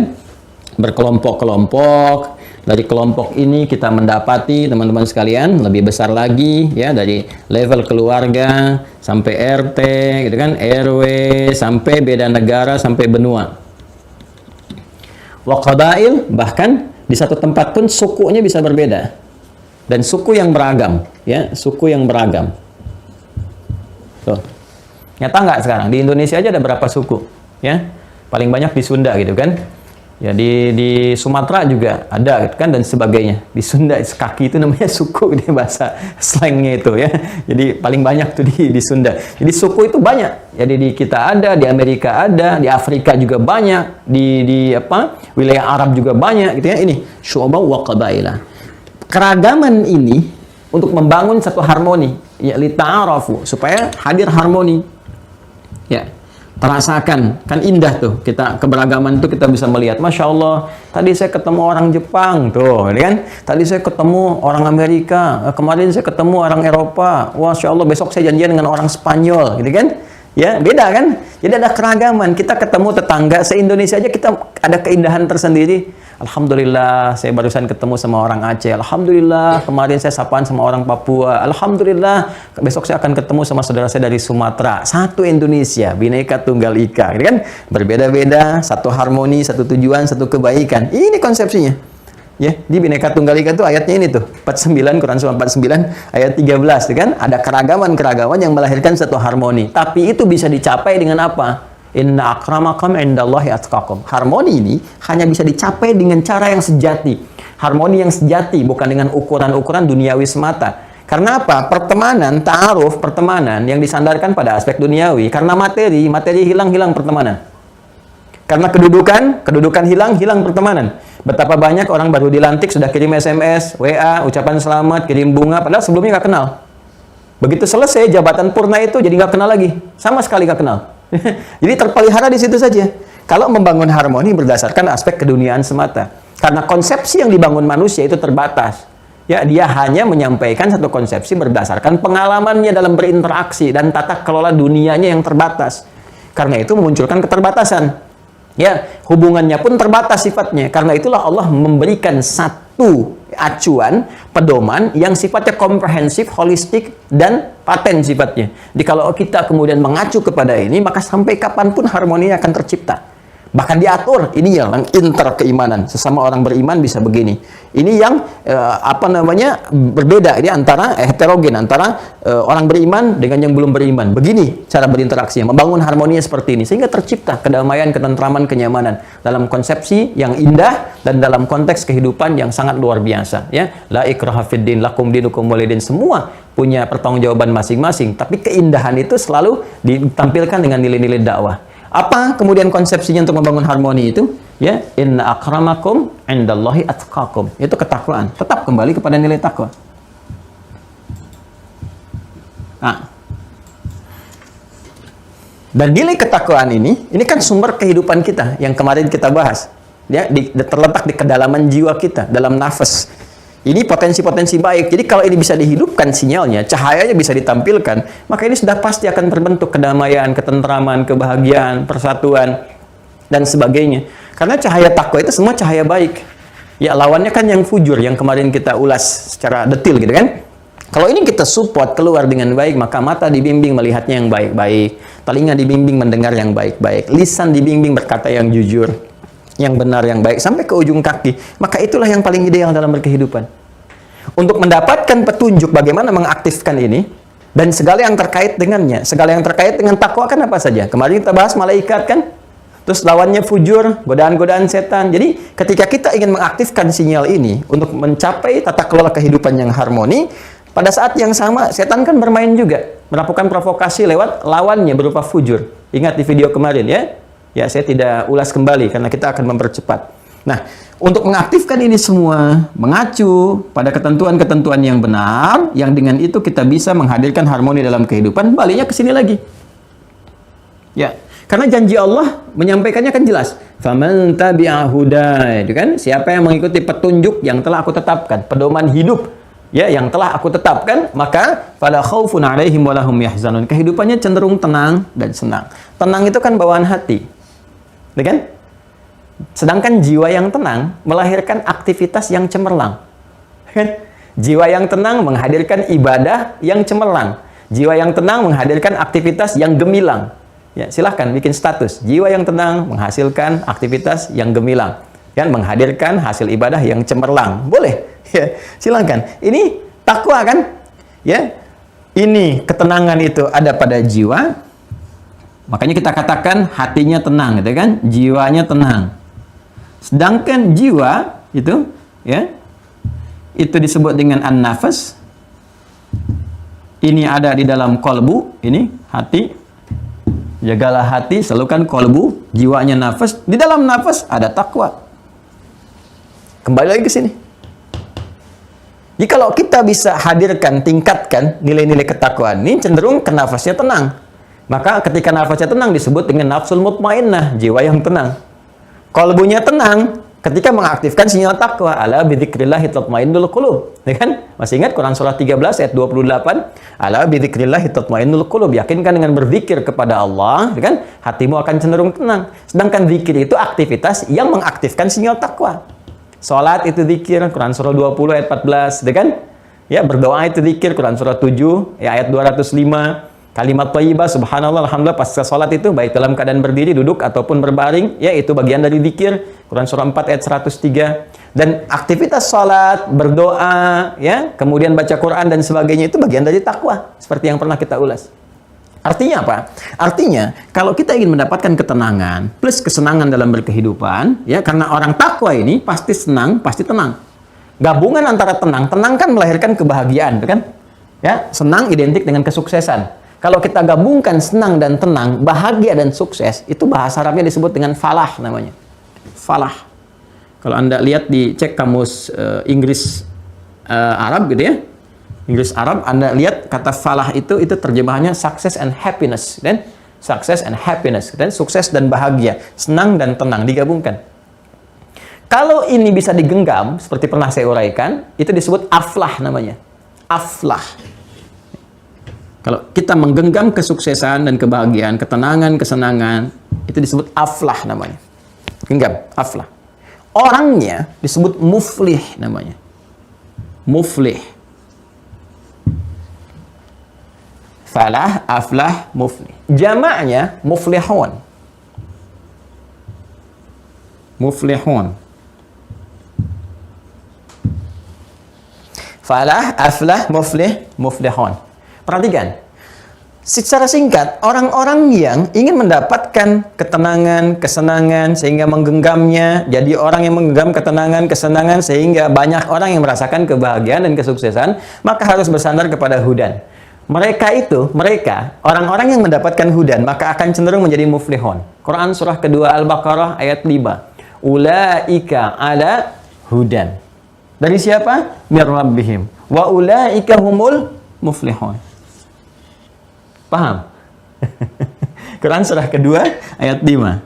Berkelompok-kelompok. Dari kelompok ini kita mendapati teman-teman sekalian lebih besar lagi ya, dari level keluarga sampai RT, gitu kan? RW sampai beda negara sampai benua. Wa qabail, bahkan di satu tempat pun sukunya bisa berbeda. Dan suku yang beragam, ya, suku yang beragam. Tuh. Nyata nggak sekarang? Di Indonesia aja ada berapa suku, ya? Paling banyak di Sunda gitu kan. Ya di Sumatera juga ada gitu kan, dan sebagainya. Di Sunda kaki itu namanya suku di bahasa slangnya itu ya. Jadi paling banyak tuh di Sunda. Jadi suku itu banyak. Jadi di kita ada, di Amerika ada, di Afrika juga banyak, di wilayah Arab juga banyak gitu ya. Ini syu'uban wa qabaila. Keragaman ini untuk membangun satu harmoni, ya lita'arafu, supaya hadir harmoni. Ya. Terasakan, kan indah tuh kita keberagaman tuh kita bisa melihat. Masya Allah, tadi saya ketemu orang Jepang tuh, kan? Tadi saya ketemu orang Amerika, kemarin saya ketemu orang Eropa. Masya Allah, besok saya janjian dengan orang Spanyol, gitu kan? Ya beda kan? Jadi ada keragaman. Kita ketemu tetangga se-Indonesia aja kita ada keindahan tersendiri. Alhamdulillah, saya barusan ketemu sama orang Aceh. Alhamdulillah, kemarin saya sapaan sama orang Papua. Alhamdulillah, besok saya akan ketemu sama saudara saya dari Sumatera. Satu Indonesia, Bhinneka Tunggal Ika, gitu kan? Berbeda-beda, satu harmoni, satu tujuan, satu kebaikan. Ini konsepsinya. Ya, di Bhinneka Tunggal Ika itu ayatnya ini tuh, 49, Quran surah 49 ayat 13, gitu kan? Ada keragaman-keragaman yang melahirkan satu harmoni. Tapi itu bisa dicapai dengan apa? Inna akramakum indallahi atqakum. Harmoni ini hanya bisa dicapai dengan cara yang sejati. Harmoni yang sejati, bukan dengan ukuran-ukuran duniawi semata. Karena apa? Pertemanan, ta'aruf, pertemanan yang disandarkan pada aspek duniawi. Karena materi hilang pertemanan. Karena kedudukan hilang pertemanan. Betapa banyak orang baru dilantik sudah kirim SMS, WA, ucapan selamat, kirim bunga, padahal sebelumnya nggak kenal. Begitu selesai jabatan purna itu jadi nggak kenal lagi, sama sekali nggak kenal. Jadi terpelihara di situ saja. Kalau membangun harmoni berdasarkan aspek keduniaan semata, karena konsepsi yang dibangun manusia itu terbatas. Ya, dia hanya menyampaikan satu konsepsi berdasarkan pengalamannya dalam berinteraksi dan tata kelola dunianya yang terbatas. Karena itu memunculkan keterbatasan. Ya, hubungannya pun terbatas sifatnya. Karena itulah Allah memberikan satu acuan, pedoman yang sifatnya komprehensif, holistik, dan paten sifatnya. Jadi kalau kita kemudian mengacu kepada ini, maka sampai kapanpun harmoni akan tercipta. Bahkan diatur, ini yang inter keimanan. Sesama orang beriman bisa begini. Ini yang berbeda. Ini antara heterogen, antara orang beriman dengan yang belum beriman. Begini cara berinteraksi, membangun harmoninya seperti ini. Sehingga tercipta kedamaian, ketentraman, kenyamanan. Dalam konsepsi yang indah dan dalam konteks kehidupan yang sangat luar biasa. Ya, la ikraha fiddin, lakum dinukum walidin. Semua punya pertanggungjawaban masing-masing. Tapi keindahan itu selalu ditampilkan dengan nilai-nilai dakwah. Apa kemudian konsepsinya untuk membangun harmoni itu? Ya, inna akramakum indallahi atqakum. Itu ketakwaan. Tetap kembali kepada nilai takwa. Nah. Dan nilai ketakwaan ini kan sumber kehidupan kita yang kemarin kita bahas. Ya, terletak di kedalaman jiwa kita, dalam nafas. Ini potensi-potensi baik. Jadi kalau ini bisa dihidupkan sinyalnya, cahayanya bisa ditampilkan, maka ini sudah pasti akan terbentuk kedamaian, ketentraman, kebahagiaan, persatuan, dan sebagainya. Karena cahaya takwa itu semua cahaya baik. Ya, lawannya kan yang fujur, yang kemarin kita ulas secara detil gitu kan. Kalau ini kita support keluar dengan baik, maka mata dibimbing melihatnya yang baik-baik, telinga dibimbing mendengar yang baik-baik, lisan dibimbing berkata yang jujur, yang benar, yang baik, sampai ke ujung kaki. Maka itulah yang paling ideal dalam berkehidupan. Untuk mendapatkan petunjuk bagaimana mengaktifkan ini, dan segala yang terkait dengannya, segala yang terkait dengan takwa kan apa saja? Kemarin kita bahas malaikat kan? Terus lawannya fujur, godaan-godaan setan. Jadi ketika kita ingin mengaktifkan sinyal ini untuk mencapai tata kelola kehidupan yang harmoni, pada saat yang sama setan kan bermain juga, melakukan provokasi lewat lawannya berupa fujur. Ingat di video kemarin ya? Ya, saya tidak ulas kembali karena kita akan mempercepat. Nah, untuk mengaktifkan ini semua, mengacu pada ketentuan-ketentuan yang benar, yang dengan itu kita bisa menghadirkan harmoni dalam kehidupan, baliknya ke sini lagi. Ya, karena janji Allah menyampaikannya kan jelas. Faman tabi'a hudaya, itu kan? Siapa yang mengikuti petunjuk yang telah aku tetapkan, pedoman hidup ya yang telah aku tetapkan, maka fala khaufun 'alaihim wa lahum yahzanun. Kehidupannya cenderung tenang dan senang. Tenang itu kan bawaan hati. Ya kan? Sedangkan jiwa yang tenang melahirkan aktivitas yang cemerlang. Kan? Jiwa yang tenang menghadirkan ibadah yang cemerlang. Jiwa yang tenang menghadirkan aktivitas yang gemilang. Ya, silahkan bikin status. Jiwa yang tenang menghasilkan aktivitas yang gemilang. Kan? Menghadirkan hasil ibadah yang cemerlang. Boleh. Ya, silahkan. Ini takwa kan? Ya. Ini ketenangan itu ada pada jiwa. Makanya kita katakan hatinya tenang, gitu kan? Jiwanya tenang. Sedangkan jiwa itu, ya, itu disebut dengan an-nafas. Ini ada di dalam kolbu, ini hati. Jagalah hati, selalukan kolbu, jiwanya nafas. Di dalam nafas ada takwa. Kembali lagi ke sini. Jadi kalau kita bisa hadirkan, tingkatkan nilai-nilai ketakwaan ini, cenderung ke nafasnya tenang. Maka ketika nafasnya tenang disebut dengan nafsul mutmainnah, jiwa yang tenang. Qalbunya tenang ketika mengaktifkan sinyal takwa. Ala bidzikrillahi tatmainnul qulub. Ya kan? Masih ingat Quran surah 13 ayat 28? Ala bidzikrillahi tatmainnul qulub. Yakinkan dengan berzikir kepada Allah, ya kan? Hatimu akan cenderung tenang. Sedangkan zikir itu aktivitas yang mengaktifkan sinyal takwa. Salat itu zikir, Quran surah 20 ayat 14, ya kan? Ya, berdoa itu zikir, Quran surah 7 ya, ayat 205. Kalimat thayyibah, subhanallah, alhamdulillah, pasca salat itu baik dalam keadaan berdiri, duduk ataupun berbaring, ya itu bagian dari zikir, Quran surah 4 ayat 103. Dan aktivitas salat, berdoa, ya, kemudian baca Quran dan sebagainya itu bagian dari takwa, seperti yang pernah kita ulas. Artinya apa? Artinya kalau kita ingin mendapatkan ketenangan plus kesenangan dalam berkehidupan, ya, karena orang takwa ini pasti senang, pasti tenang. Gabungan antara tenang kan melahirkan kebahagiaan, kan? Ya, senang identik dengan kesuksesan. Kalau kita gabungkan senang dan tenang, bahagia dan sukses, itu bahasa Arabnya disebut dengan falah namanya. Falah. Kalau Anda lihat di cek kamus Inggris Arab gitu ya. Inggris Arab, Anda lihat kata falah itu terjemahannya success and happiness, dan success and happiness, dan sukses dan bahagia, senang dan tenang digabungkan. Kalau ini bisa digenggam, seperti pernah saya uraikan, itu disebut aflah namanya. Aflah. Kalau kita menggenggam kesuksesan dan kebahagiaan, ketenangan, kesenangan, itu disebut aflah namanya. Genggam, aflah. Orangnya disebut muflih namanya. Muflih. Falah, aflah, muflih. Jamaknya muflihun. Muflihun. Falah, aflah, muflih, muflihun. Perhatikan, secara singkat, orang-orang yang ingin mendapatkan ketenangan, kesenangan, sehingga menggenggamnya, jadi orang yang menggenggam ketenangan, kesenangan, sehingga banyak orang yang merasakan kebahagiaan dan kesuksesan, maka harus bersandar kepada hudan. Mereka, orang-orang yang mendapatkan hudan, maka akan cenderung menjadi muflihun. Quran surah kedua Al-Baqarah ayat 5. Ulaika ala hudan. Dari siapa? Mir rabbihim. Wa ulaika humul muflihun. Paham? Quran surah kedua ayat 5.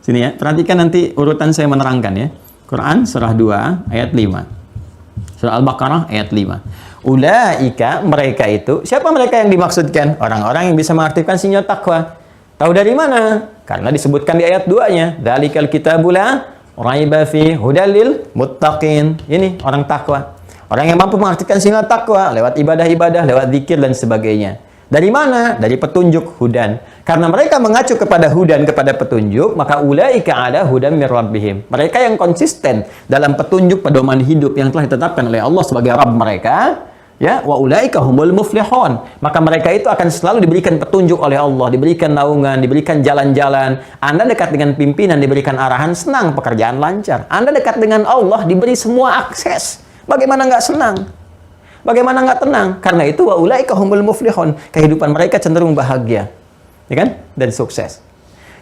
Sini ya, perhatikan nanti urutan saya menerangkan ya. Quran surah 2 ayat 5. Surah Al-Baqarah ayat 5. Ulaika, mereka itu, siapa mereka yang dimaksudkan? Orang-orang yang bisa mengartikan sinyal takwa. Tahu dari mana? Karena disebutkan di ayat 2-nya. Dzalikal kitabul la raiba fi hudal lil muttaqin. Ini orang takwa. Orang yang mampu mengartikan sinyal takwa lewat ibadah-ibadah, lewat zikir dan sebagainya. Dari mana? Dari petunjuk hudan. Karena mereka mengacu kepada hudan, kepada petunjuk, maka ulaika ada hudan mir rabbihim. Mereka yang konsisten dalam petunjuk pedoman hidup yang telah ditetapkan oleh Allah sebagai Rabb mereka, ya, wa ulaika humul muflihun. Maka mereka itu akan selalu diberikan petunjuk oleh Allah, diberikan naungan, diberikan jalan-jalan. Anda dekat dengan pimpinan, diberikan arahan, senang, pekerjaan lancar. Anda dekat dengan Allah, diberi semua akses. Bagaimana nggak senang? Bagaimana nggak tenang? Karena itu wa ulaika humul muflihun. Kehidupan mereka cenderung bahagia, ya kan? Dan sukses.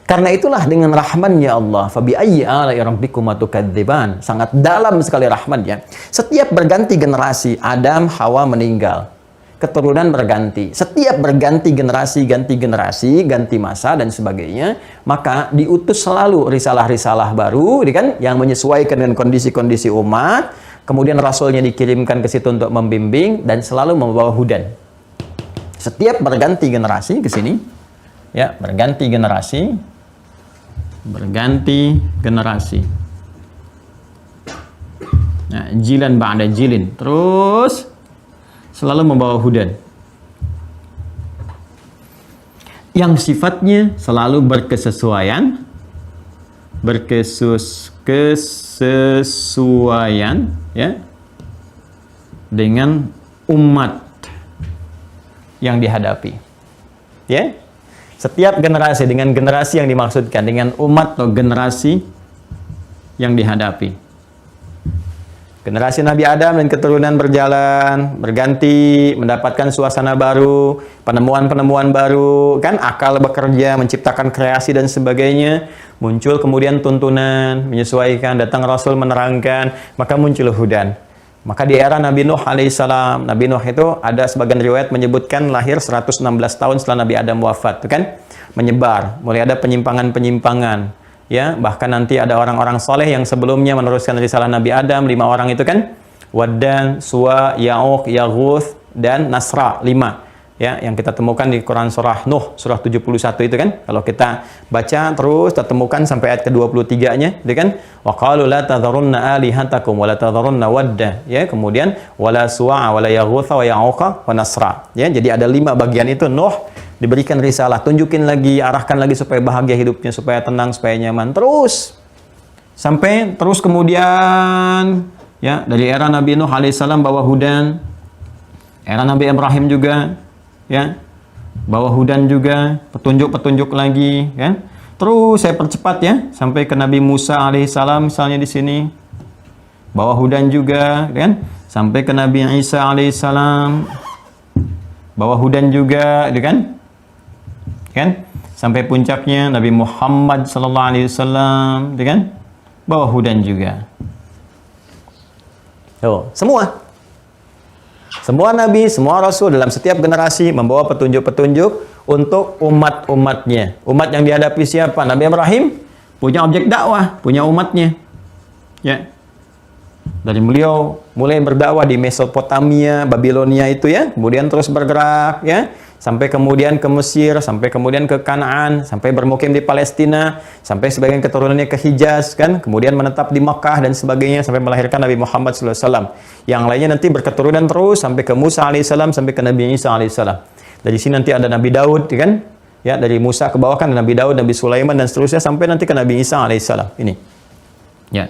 Karena itulah dengan rahman-Nya Allah, fa bi ayyi ala'i rabbikuma tukadziban. Sangat dalam sekali rahman-Nya. Setiap berganti generasi, Adam, Hawa meninggal. Keturunan berganti. Setiap berganti generasi, ganti masa dan sebagainya, maka diutus selalu risalah-risalah baru, kan, yang menyesuaikan dengan kondisi-kondisi umat. Kemudian rasulnya dikirimkan ke situ untuk membimbing dan selalu membawa hudan. Setiap berganti generasi ke sini, ya, berganti generasi. Nah, jilan ba'da jilin. Terus selalu membawa hudan. Yang sifatnya selalu berkesesuaian, ya, dengan umat yang dihadapi. Ya. Setiap generasi dengan generasi yang dimaksudkan, dengan umat atau generasi yang dihadapi. Generasi Nabi Adam dan keturunan berjalan, berganti, mendapatkan suasana baru, penemuan-penemuan baru, kan, akal bekerja, menciptakan kreasi dan sebagainya. Muncul kemudian tuntunan, menyesuaikan, datang Rasul menerangkan, maka muncul hudan. Maka di era Nabi Nuh alaihissalam, Nabi Nuh itu ada sebagian riwayat menyebutkan lahir 116 tahun setelah Nabi Adam wafat, itu kan, menyebar, mulai ada penyimpangan-penyimpangan, ya, bahkan nanti ada orang-orang soleh yang sebelumnya meneruskan risalah Nabi Adam, 5 orang itu kan, Waddan, Suwa, Ya'uq, Yaghuth, dan Nasra, 5. Ya, yang kita temukan di Quran surah Nuh, surah 71 itu kan. Kalau kita baca terus, kita temukan sampai ayat ke-23-nya, itu kan. Wa qalu la tadharunna alihatakum wa la tadharunna wadda. Ya, kemudian wala suwa'a wala yaghutha wa ya'uqa wa nasra. Ya, jadi ada 5 bagian itu. Nuh diberikan risalah, tunjukin lagi, arahkan lagi supaya bahagia hidupnya, supaya tenang, supaya nyaman. Terus sampai terus kemudian, ya, dari era Nabi Nuh alaihissalam bawa hudan. Era Nabi Ibrahim juga, ya, bawa hudan juga, petunjuk-petunjuk lagi, kan. Terus saya percepat, ya, sampai ke Nabi Musa alaihissalam misalnya di sini, bawa hudan juga, kan. Sampai ke Nabi Isa alaihissalam, bawa hudan juga, kan. Sampai puncaknya Nabi Muhammad sallallahu alaihi wasallam, kan, bawa hudan juga. Tuh, semua nabi, semua rasul dalam setiap generasi membawa petunjuk-petunjuk untuk umat-umatnya. Umat yang dihadapi siapa? Nabi Ibrahim punya objek dakwah, punya umatnya. Ya. Dari beliau mulai berdakwah di Mesopotamia, Babilonia itu, ya, kemudian terus bergerak, ya, sampai kemudian ke Mesir, sampai kemudian ke Kanaan, sampai bermukim di Palestina, sampai sebagian keturunannya ke Hijaz, kan, kemudian menetap di Makkah dan sebagainya sampai melahirkan Nabi Muhammad SAW. Yang lainnya nanti berketurunan terus sampai ke Musa alaihissalam, sampai ke Nabi Isa alaihissalam. Dari sini nanti ada Nabi Daud, kan, ya, dari Musa ke bawah kan Nabi Daud, Nabi Sulaiman dan seterusnya sampai nanti ke Nabi Isa alaihissalam. Ini, ya.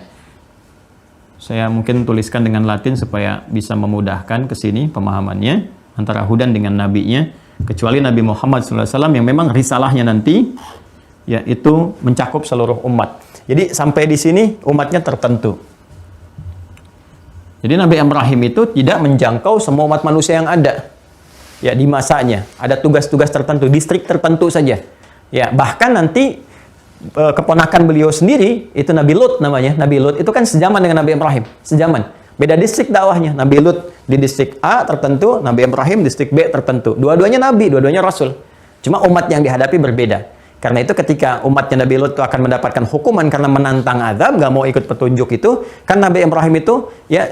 Saya mungkin tuliskan dengan Latin supaya bisa memudahkan ke sini pemahamannya antara hudan dengan nabinya. Kecuali Nabi Muhammad SAW yang memang risalahnya nanti, ya, itu mencakup seluruh umat. Jadi sampai di sini umatnya tertentu. Jadi Nabi Ibrahim itu tidak menjangkau semua umat manusia yang ada, ya, di masanya. Ada tugas-tugas tertentu, distrik tertentu saja. Ya, bahkan nanti keponakan beliau sendiri itu Nabi Lut namanya. Nabi Lut itu kan sejaman dengan Nabi Ibrahim, sejaman. Beda distrik dakwahnya. Nabi Lut di distrik A tertentu, Nabi Ibrahim distrik B tertentu. Dua-duanya nabi, dua-duanya rasul. Cuma umat yang dihadapi berbeda. Karena itu ketika umatnya Nabi Lut itu akan mendapatkan hukuman karena menantang azab, nggak mau ikut petunjuk itu, kan Nabi Ibrahim itu ya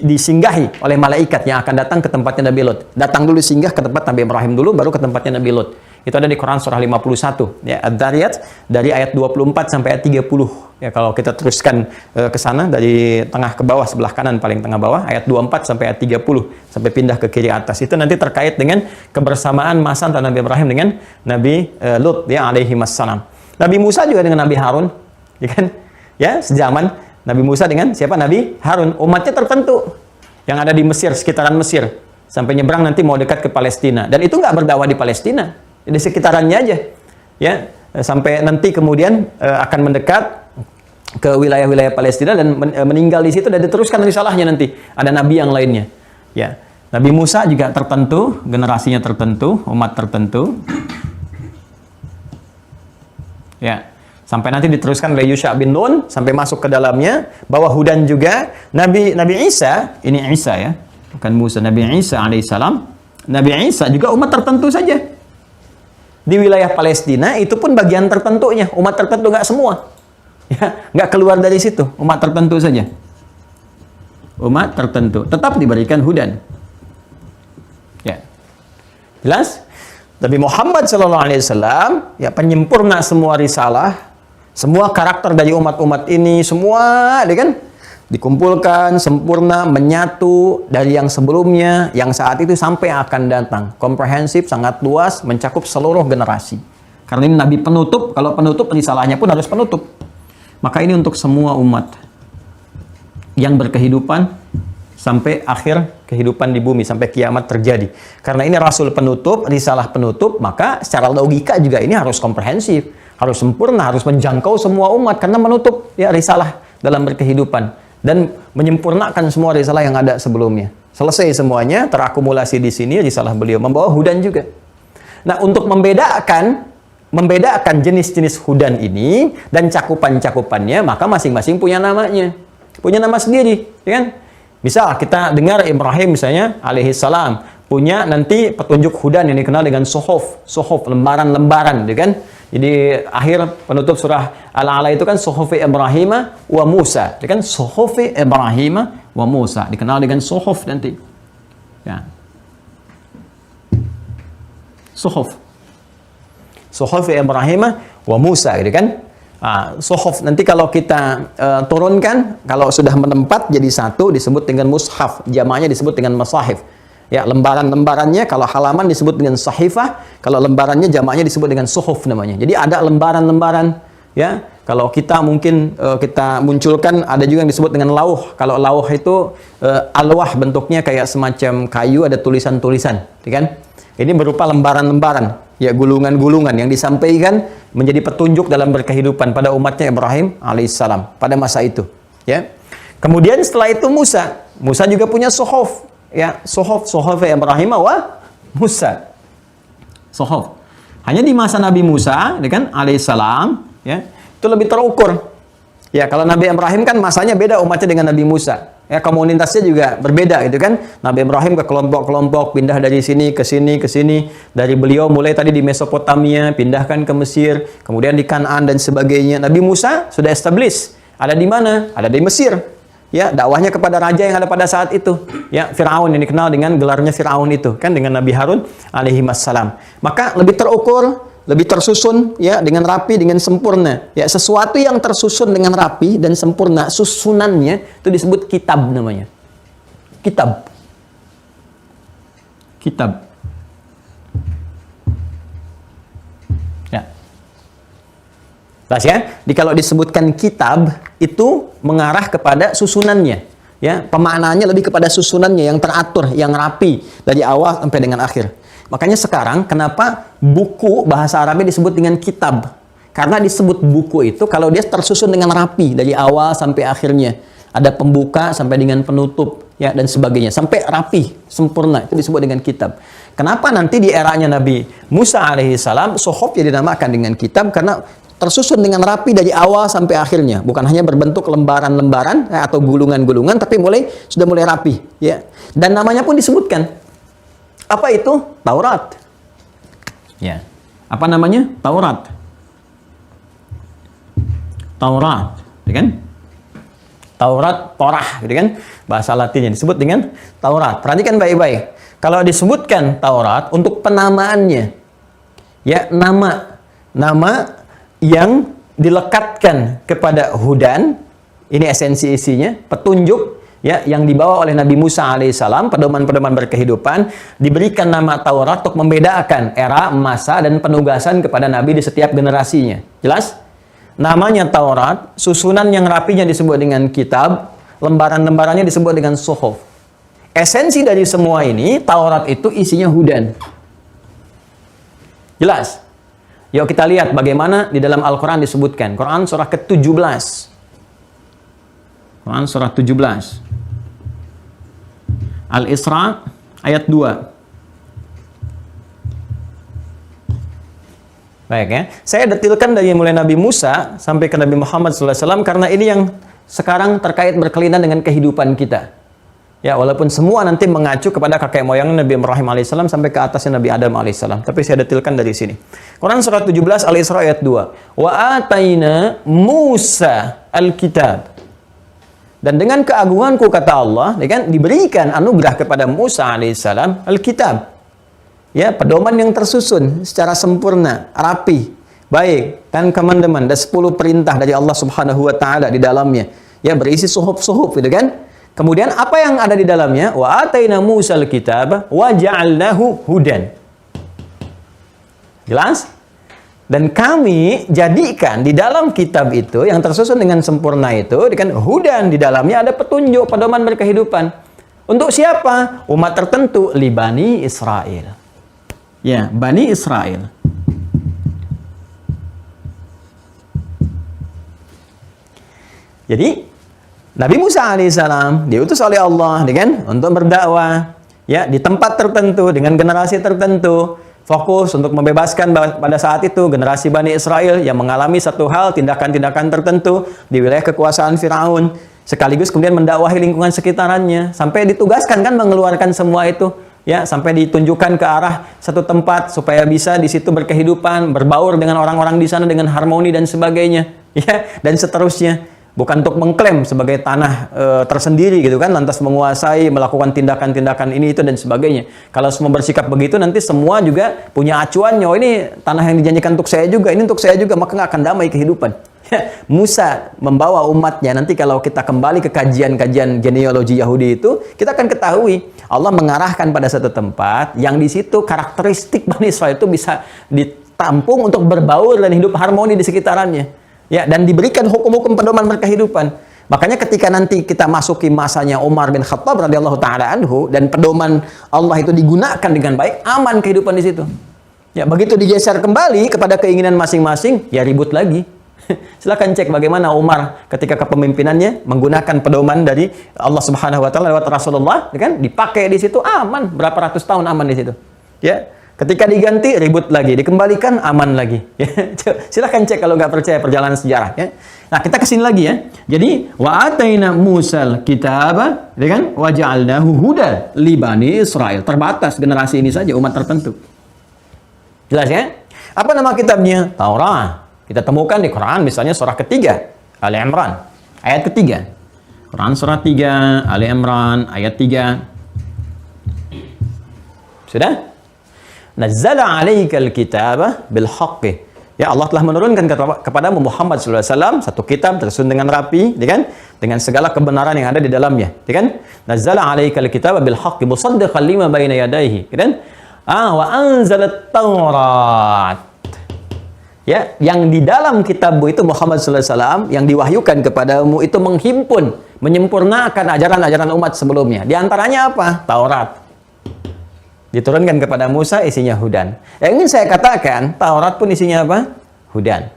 disinggahi oleh malaikat yang akan datang ke tempatnya Nabi Lut. Datang dulu singgah ke tempat Nabi Ibrahim dulu, baru ke tempatnya Nabi Lut. Itu ada di Quran surah 51 ya, Ad-Dzariyat dari ayat 24 sampai ayat 30. Ya, kalau kita teruskan ke sana dari tengah ke bawah, sebelah kanan paling tengah bawah, ayat 24 sampai ayat 30 sampai pindah ke kiri atas. Itu nanti terkait dengan kebersamaan masa antara Nabi Ibrahim dengan Nabi Lut ya alaihi wassalam. Nabi Musa juga dengan Nabi Harun, ya kan? Ya, sejaman Nabi Musa dengan siapa? Nabi Harun. Umatnya tertentu yang ada di Mesir, sekitaran Mesir, sampai nyebrang nanti mau dekat ke Palestina. Dan itu nggak berdakwah di Palestina, di sekitarannya aja. Ya, sampai nanti kemudian akan mendekat ke wilayah-wilayah Palestina dan meninggal di situ dan diteruskan risalahnya nanti. Ada nabi yang lainnya. Ya. Nabi Musa juga tertentu, generasinya tertentu, umat tertentu. Ya. Sampai nanti diteruskan oleh Yusha bin Nun sampai masuk ke dalamnya, bawa Hudan juga. Nabi Isa, ini Isa ya, bukan Musa, Nabi Isa alaihissalam. Nabi Isa juga umat tertentu saja. Di wilayah Palestina itu pun bagian tertentunya, umat tertentu, nggak semua. Ya, nggak keluar dari situ, umat tertentu saja. Umat tertentu tetap diberikan hudan. Ya, jelas. Nabi Muhammad SAW ya penyempurna semua risalah, semua karakter dari umat-umat ini semua, kan dikumpulkan sempurna, menyatu dari yang sebelumnya, yang saat itu sampai akan datang, komprehensif, sangat luas, mencakup seluruh generasi. Karena ini Nabi penutup, kalau penutup risalahnya pun harus penutup. Maka ini untuk semua umat yang berkehidupan sampai akhir kehidupan di bumi, sampai kiamat terjadi. Karena ini Rasul penutup, risalah penutup, maka secara logika juga ini harus komprehensif, harus sempurna, harus menjangkau semua umat, karena menutup ya risalah dalam berkehidupan dan menyempurnakan semua risalah yang ada sebelumnya. Selesai semuanya, terakumulasi di sini risalah beliau, membawa hudan juga. Nah, untuk membedakan jenis-jenis hudan ini dan cakupan-cakupannya, maka masing-masing punya namanya, punya nama sendiri, ya kan? Misal kita dengar Ibrahim misalnya alaihi salam punya nanti petunjuk hudan yang dikenal dengan suhuf, lembaran-lembaran, ya kan? Jadi akhir penutup surah Al-A'la itu kan suhuf Ibrahim wa Musa, ya kan? Suhuf Ibrahim wa Musa dikenal dengan suhuf nanti. Ya. Suhuf Ibrahim wa Musa, gitu kan? Suhuf nanti kalau kita turunkan, kalau sudah menempat jadi satu disebut dengan mushaf, jamaknya disebut dengan masahif. Ya, lembaran-lembarannya kalau halaman disebut dengan sahifah, kalau lembarannya jamaknya disebut dengan suhuf namanya. Jadi ada lembaran-lembaran, ya. Kalau kita mungkin kita munculkan ada juga yang disebut dengan lauh. Kalau lauh itu alwah, bentuknya kayak semacam kayu, ada tulisan-tulisan, ya kan? Ini berupa lembaran-lembaran, ya, gulungan-gulungan yang disampaikan menjadi petunjuk dalam berkehidupan pada umatnya Ibrahim alaihissalam pada masa itu, ya. Kemudian setelah itu Musa juga punya suhuf, ya, suhuf Ibrahim wa Musa. Suhuf. Hanya di masa Nabi Musa, ya kan, alaihissalam, ya, itu lebih terukur. Ya, kalau Nabi Ibrahim kan masanya beda umatnya dengan Nabi Musa. Ya, komunitasnya juga berbeda gitu kan. Nabi Ibrahim ke kelompok-kelompok, pindah dari sini ke sini ke sini. Dari beliau mulai tadi di Mesopotamia, pindahkan ke Mesir, kemudian di Kanaan dan sebagainya. Nabi Musa sudah establish. Ada di mana? Ada di Mesir. Ya, dakwahnya kepada raja yang ada pada saat itu. Ya, Firaun yang dikenal dengan gelarnya Firaun itu kan, dengan Nabi Harun alaihi wassalam. Maka lebih terukur, lebih tersusun, ya, dengan rapi, dengan sempurna. Ya, sesuatu yang tersusun dengan rapi dan sempurna, susunannya itu disebut kitab namanya. Kitab. Ya. Jelas ya? Kalau disebutkan kitab itu mengarah kepada susunannya. Ya, pemaknaannya lebih kepada susunannya yang teratur, yang rapi dari awal sampai dengan akhir. Makanya sekarang kenapa buku bahasa Arabnya disebut dengan kitab? Karena disebut buku itu kalau dia tersusun dengan rapi dari awal sampai akhirnya. Ada pembuka sampai dengan penutup, ya, dan sebagainya. Sampai rapi, sempurna, itu disebut dengan kitab. Kenapa nanti di eranya Nabi Musa alaihissalam suhuf jadi dinamakan dengan kitab? Karena tersusun dengan rapi dari awal sampai akhirnya. Bukan hanya berbentuk lembaran-lembaran atau gulungan-gulungan, tapi sudah mulai rapi, ya. Dan namanya pun disebutkan. Apa itu? Taurat. Ya. apa namanya? Taurat. Taurat, gitu kan? Taurat, Torah, gitu kan? Bahasa Latinnya disebut dengan Taurat. Perhatikan baik-baik. Kalau disebutkan Taurat untuk penamaannya, ya nama yang dilekatkan kepada hudan, ini esensi isinya, petunjuk, ya, yang dibawa oleh Nabi Musa alaihissalam, pedoman-pedoman berkehidupan, diberikan nama Taurat untuk membedakan era, masa, dan penugasan kepada Nabi di setiap generasinya. Jelas? Namanya Taurat, susunan yang rapinya disebut dengan kitab, lembaran-lembarannya disebut dengan suhuf. Esensi dari semua ini, Taurat itu isinya hudan. Jelas? Yuk kita lihat bagaimana di dalam Al-Quran disebutkan. Quran surah ke-17. Quran surah 17. Al-Isra ayat 2. Baik ya, saya detilkan dari mulai Nabi Musa sampai ke Nabi Muhammad SAW karena ini yang sekarang terkait berkelainan dengan kehidupan kita. Ya, walaupun semua nanti mengacu kepada kakek moyang Nabi Ibrahim alaihissalam sampai ke atasnya Nabi Adam alaihissalam. Tapi saya detilkan dari sini. Quran surah 17 Al-Isra ayat 2. Wa ataina Musa al-kitab. Dan dengan keagunganku kata Allah, ya kan, diberikan anugerah kepada Musa alaihissalam al-kitab. Ya, pedoman yang tersusun secara sempurna, rapi, baik, dan teman-teman, ada 10 perintah dari Allah Subhanahu wa taala di dalamnya. Ya, berisi suhuf-suhuf gitu kan. Kemudian apa yang ada di dalamnya? Wa ataina Musal kitab wa ja'alnahu hudan. Jelas? Dan kami jadikan di dalam kitab itu yang tersusun dengan sempurna itu dengan hudan, di dalamnya ada petunjuk, pedoman berkehidupan. Untuk siapa? Umat tertentu, li Bani Israel. Ya, Bani Israel. Jadi Nabi Musa alaihissalam diutus oleh Allah, kan, untuk berdakwah, ya, di tempat tertentu dengan generasi tertentu, fokus untuk membebaskan pada saat itu generasi Bani Israel yang mengalami satu hal, tindakan-tindakan tertentu di wilayah kekuasaan Firaun, sekaligus kemudian mendakwahi lingkungan sekitarannya sampai ditugaskan kan mengeluarkan semua itu. Ya, sampai ditunjukkan ke arah satu tempat supaya bisa di situ berkehidupan, berbaur dengan orang-orang di sana dengan harmoni dan sebagainya, ya, dan seterusnya. Bukan untuk mengklaim sebagai tanah tersendiri gitu kan, lantas menguasai, melakukan tindakan-tindakan ini itu dan sebagainya. Kalau semua bersikap begitu, nanti semua juga punya acuannya. Oh, ini tanah yang dijanjikan untuk saya juga, ini untuk saya juga, maka nggak akan damai kehidupan. Musa membawa umatnya, nanti kalau kita kembali ke kajian-kajian genealogi Yahudi itu, kita akan ketahui Allah mengarahkan pada satu tempat yang di situ karakteristik Bani Israel itu bisa ditampung untuk berbaur dan hidup harmoni di sekitarannya. Ya, dan diberikan hukum-hukum pedoman berkehidupan. Makanya ketika nanti kita masuki masanya Umar bin Khattab radhiyallahu taala anhu dan pedoman Allah itu digunakan dengan baik, aman kehidupan di situ. Ya, begitu digeser kembali kepada keinginan masing-masing, ya ribut lagi. Silakan cek bagaimana Umar ketika kepemimpinannya menggunakan pedoman dari Allah Subhanahu wa taala lewat Rasulullah, kan? Dipakai di situ aman, berapa ratus tahun aman di situ. Ya. Ketika diganti ribut lagi, dikembalikan aman lagi. Ya. Silakan cek kalau nggak percaya perjalanan sejarah, ya. Nah, kita kesini lagi ya. Jadi wa ataina Musal kitaba, ya kan? Wa ja'alnahu hudan li Bani Israil. Terbatas generasi ini saja, umat tertentu. Jelas ya? Apa nama kitabnya? Taurat. Kita temukan di Quran misalnya surah ketiga, Ali Imran, ayat ketiga. Quran surah 3, Ali Imran, ayat 3. Sudah? Nazzala alaikal kitaba bil haqqi. Ya, Allah telah menurunkan kepada Muhammad SAW satu kitab tersusun dengan rapi, ya kan? Dengan segala kebenaran yang ada di dalamnya, ya kan? Nazzala alaikal kitaba bil haqqi musaddiqan lima baina yadayhi, ya kan? Wa anzalat Taurat. Ya, yang di dalam kitabmu itu Muhammad SAW yang diwahyukan kepadamu itu menghimpun, menyempurnakan ajaran-ajaran umat sebelumnya. Di antaranya apa? Taurat. Diturunkan kepada Musa, isinya hudan. Yang ingin saya katakan, Taurat pun isinya apa? Hudan.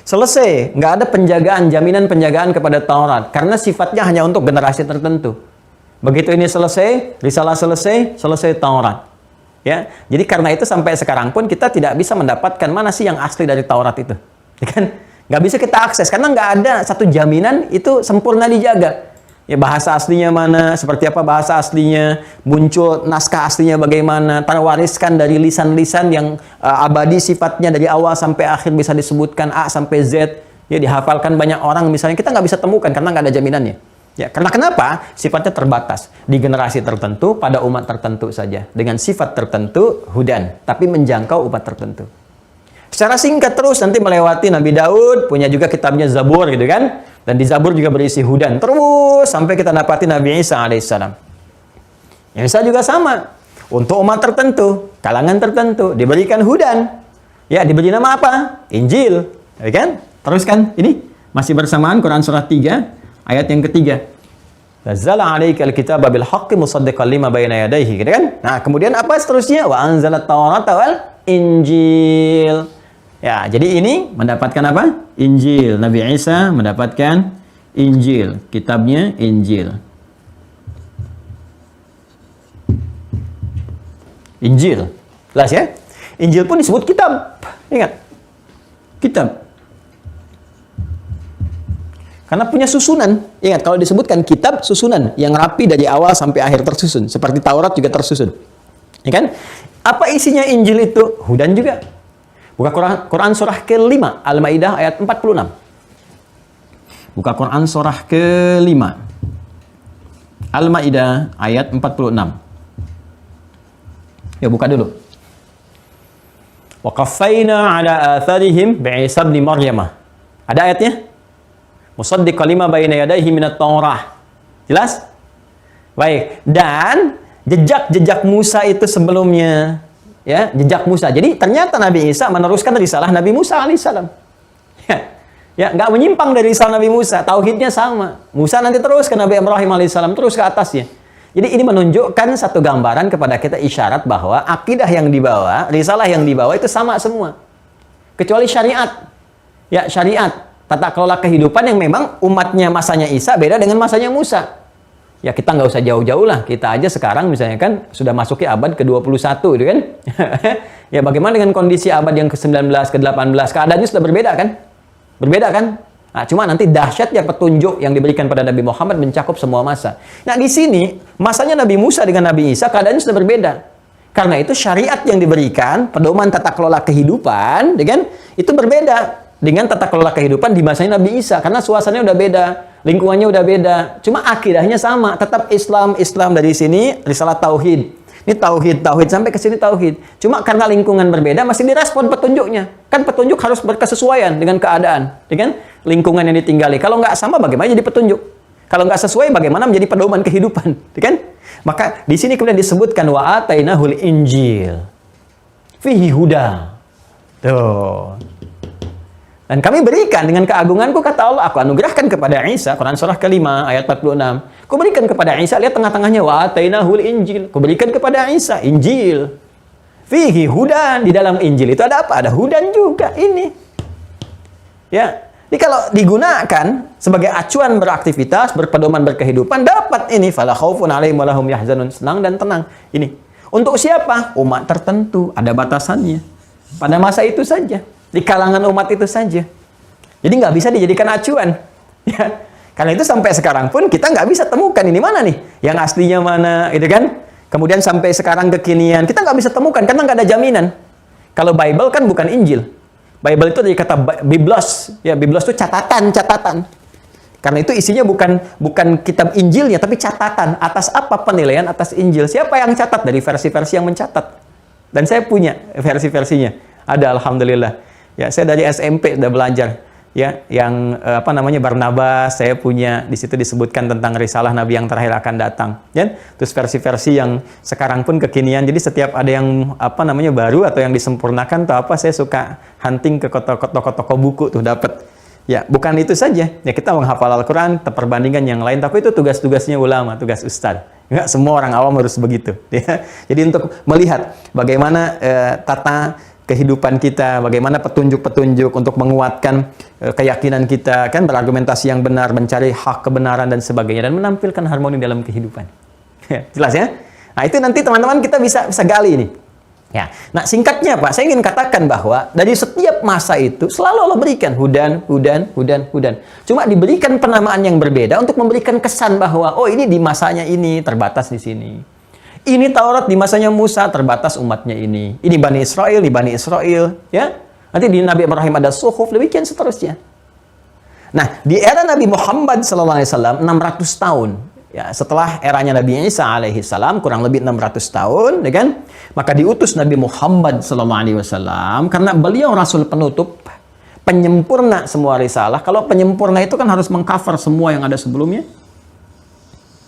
Selesai, nggak ada penjagaan, jaminan penjagaan kepada Taurat karena sifatnya hanya untuk generasi tertentu. Begitu ini selesai, risalah selesai, selesai Taurat. Ya, jadi karena itu sampai sekarang pun kita tidak bisa mendapatkan mana sih yang asli dari Taurat itu, ya kan? Nggak bisa kita akses karena nggak ada satu jaminan itu sempurna dijaga. Ya, bahasa aslinya mana, seperti apa bahasa aslinya, muncul naskah aslinya bagaimana, terwariskan dari lisan-lisan yang abadi sifatnya dari awal sampai akhir bisa disebutkan A sampai Z, ya dihafalkan banyak orang misalnya, kita nggak bisa temukan karena nggak ada jaminannya. Ya, karena kenapa? Sifatnya terbatas di generasi tertentu pada umat tertentu saja dengan sifat tertentu hudan, tapi menjangkau umat tertentu. Secara singkat terus nanti melewati Nabi Daud, punya juga kitabnya Zabur gitu kan. Dan di Zabur juga berisi hudan. Terus sampai kita dapati Nabi Isa alaihissalam. Isa juga sama. Untuk umat tertentu, kalangan tertentu, diberikan hudan. Ya, diberi nama apa? Injil. Ya kan? Terus kan, ini masih bersamaan Quran surah 3, ayat yang ketiga. Nazzala 'alaikal kitaba bil haqqi musaddiqan lima bayna yadayhi, gitu kan? Nah, kemudian apa seterusnya? Wa anzalat taurata wal injil. Ya, jadi ini mendapatkan apa? Injil. Nabi Isa mendapatkan Injil. Kitabnya Injil. Injil. Jelas ya? Injil pun disebut kitab. Ingat. Kitab. Karena punya susunan. Ingat, kalau disebutkan kitab, susunan. Yang rapi dari awal sampai akhir tersusun. Seperti Taurat juga tersusun. Ya kan? Apa isinya Injil itu? Hudan juga. Buka Quran surah ke-5, Al-Maidah ayat 46. Buka Quran surah ke-5, Al-Maidah ayat 46. Ya, buka dulu. Wa qaffayna ala atharihim bi'Isa ibn Maryam. Ada ayatnya? Musaddiqan lima bayna yadayhi minat Taurah. Jelas? Baik. Dan jejak-jejak Musa itu sebelumnya. Ya, jejak Musa. Jadi ternyata Nabi Isa meneruskan risalah Nabi Musa alaihissalam. Ya, nggak menyimpang dari risalah Nabi Musa. Tauhidnya sama. Musa nanti terus ke Nabi Ibrahim alaihissalam, terus ke atasnya. Jadi ini menunjukkan satu gambaran kepada kita, isyarat bahwa akidah yang dibawa, risalah yang dibawa itu sama semua. Kecuali syariat. Ya, syariat. Tata kelola kehidupan yang memang umatnya masanya Isa beda dengan masanya Musa. Ya, kita nggak usah jauh-jauh lah. Kita aja sekarang misalnya kan sudah masuki abad ke-21 gitu kan. Ya, bagaimana dengan kondisi abad yang ke-19, ke-18? Keadaannya sudah berbeda kan? Berbeda kan? Nah, cuma nanti dahsyatnya petunjuk yang diberikan pada Nabi Muhammad mencakup semua masa. Nah, di sini masanya Nabi Musa dengan Nabi Isa keadaannya sudah berbeda. Karena itu syariat yang diberikan, pedoman tata kelola kehidupan, kan? Itu berbeda dengan tata kelola kehidupan di masanya Nabi Isa. Karena suasananya udah beda. Lingkungannya udah beda. Cuma akidahnya sama. Tetap Islam dari sini risalah tauhid. Ini tauhid sampai ke sini tauhid. Cuma karena lingkungan berbeda masih direspon petunjuknya. Kan petunjuk harus berkesesuaian dengan keadaan, dengan lingkungan yang ditinggali. Kalau nggak sama bagaimana jadi petunjuk? Kalau nggak sesuai bagaimana menjadi pedoman kehidupan, kan? Maka di sini kemudian disebutkan wa atainahul injil fihi huda. Tuh. Dan kami berikan dengan keagunganku, kata Allah, aku anugerahkan kepada Isa, Quran surah ke-5 ayat 46. Ku berikan kepada Isa, lihat tengah-tengahnya, wa atainahul injil. Ku berikan kepada Isa Injil. Fihi hudan, di dalam Injil itu ada apa? Ada hudan juga ini. Ya. Jadi kalau digunakan sebagai acuan beraktivitas, berpedoman berkehidupan, dapat ini fala khaufun 'alaihim wa lahum yahzanun, senang dan tenang. Ini. Untuk siapa? Umat tertentu, ada batasannya. Pada masa itu saja. Di kalangan umat itu saja. Jadi nggak bisa dijadikan acuan. Ya. Karena itu sampai sekarang pun kita nggak bisa temukan ini mana nih. Yang aslinya mana, gitu kan. Kemudian sampai sekarang kekinian, kita nggak bisa temukan karena nggak ada jaminan. Kalau Bible kan bukan Injil. Bible itu dari kata Biblos. Ya, Biblos itu catatan. Karena itu isinya bukan kitab Injilnya, tapi catatan. Atas apa penilaian atas Injil? Siapa yang catat? Dari versi-versi yang mencatat. Dan saya punya versi-versinya. Ada, alhamdulillah. Ya, saya dari SMP sudah belajar. Ya, yang Barnabas, saya punya di situ disebutkan tentang risalah Nabi yang terakhir akan datang. Ya, terus versi-versi yang sekarang pun kekinian. Jadi setiap ada yang baru atau yang disempurnakan atau apa, saya suka hunting ke toko-toko buku tuh dapat. Ya, bukan itu saja. Ya, kita menghafal Al-Quran, perbandingan yang lain. Tapi itu tugas-tugasnya ulama, tugas ustadz. Enggak semua orang awam harus begitu. Ya. Jadi untuk melihat bagaimana tata kehidupan kita, bagaimana petunjuk-petunjuk untuk menguatkan keyakinan kita, kan berargumentasi yang benar, mencari hak kebenaran dan sebagainya, dan menampilkan harmoni dalam kehidupan. Jelas ya? Nah, itu nanti teman-teman kita bisa gali ini. Ya, nah singkatnya Pak, saya ingin katakan bahwa dari setiap masa itu selalu Allah berikan hudan. Cuma diberikan penamaan yang berbeda untuk memberikan kesan bahwa oh ini di masanya ini terbatas di sini. Ini Taurat di masanya Musa terbatas umatnya ini. Ini Bani Israel, di Bani Israel, ya. Nanti di Nabi Ibrahim ada suhuf, demikian seterusnya. Nah, di era Nabi Muhammad SAW 600 tahun. Ya, setelah eranya Nabi Isa alaihi salam kurang lebih 600 tahun, ya kan? Maka diutus Nabi Muhammad sallallahu alaihi wasallam karena beliau rasul penutup, penyempurna semua risalah. Kalau penyempurna itu kan harus mengcover semua yang ada sebelumnya.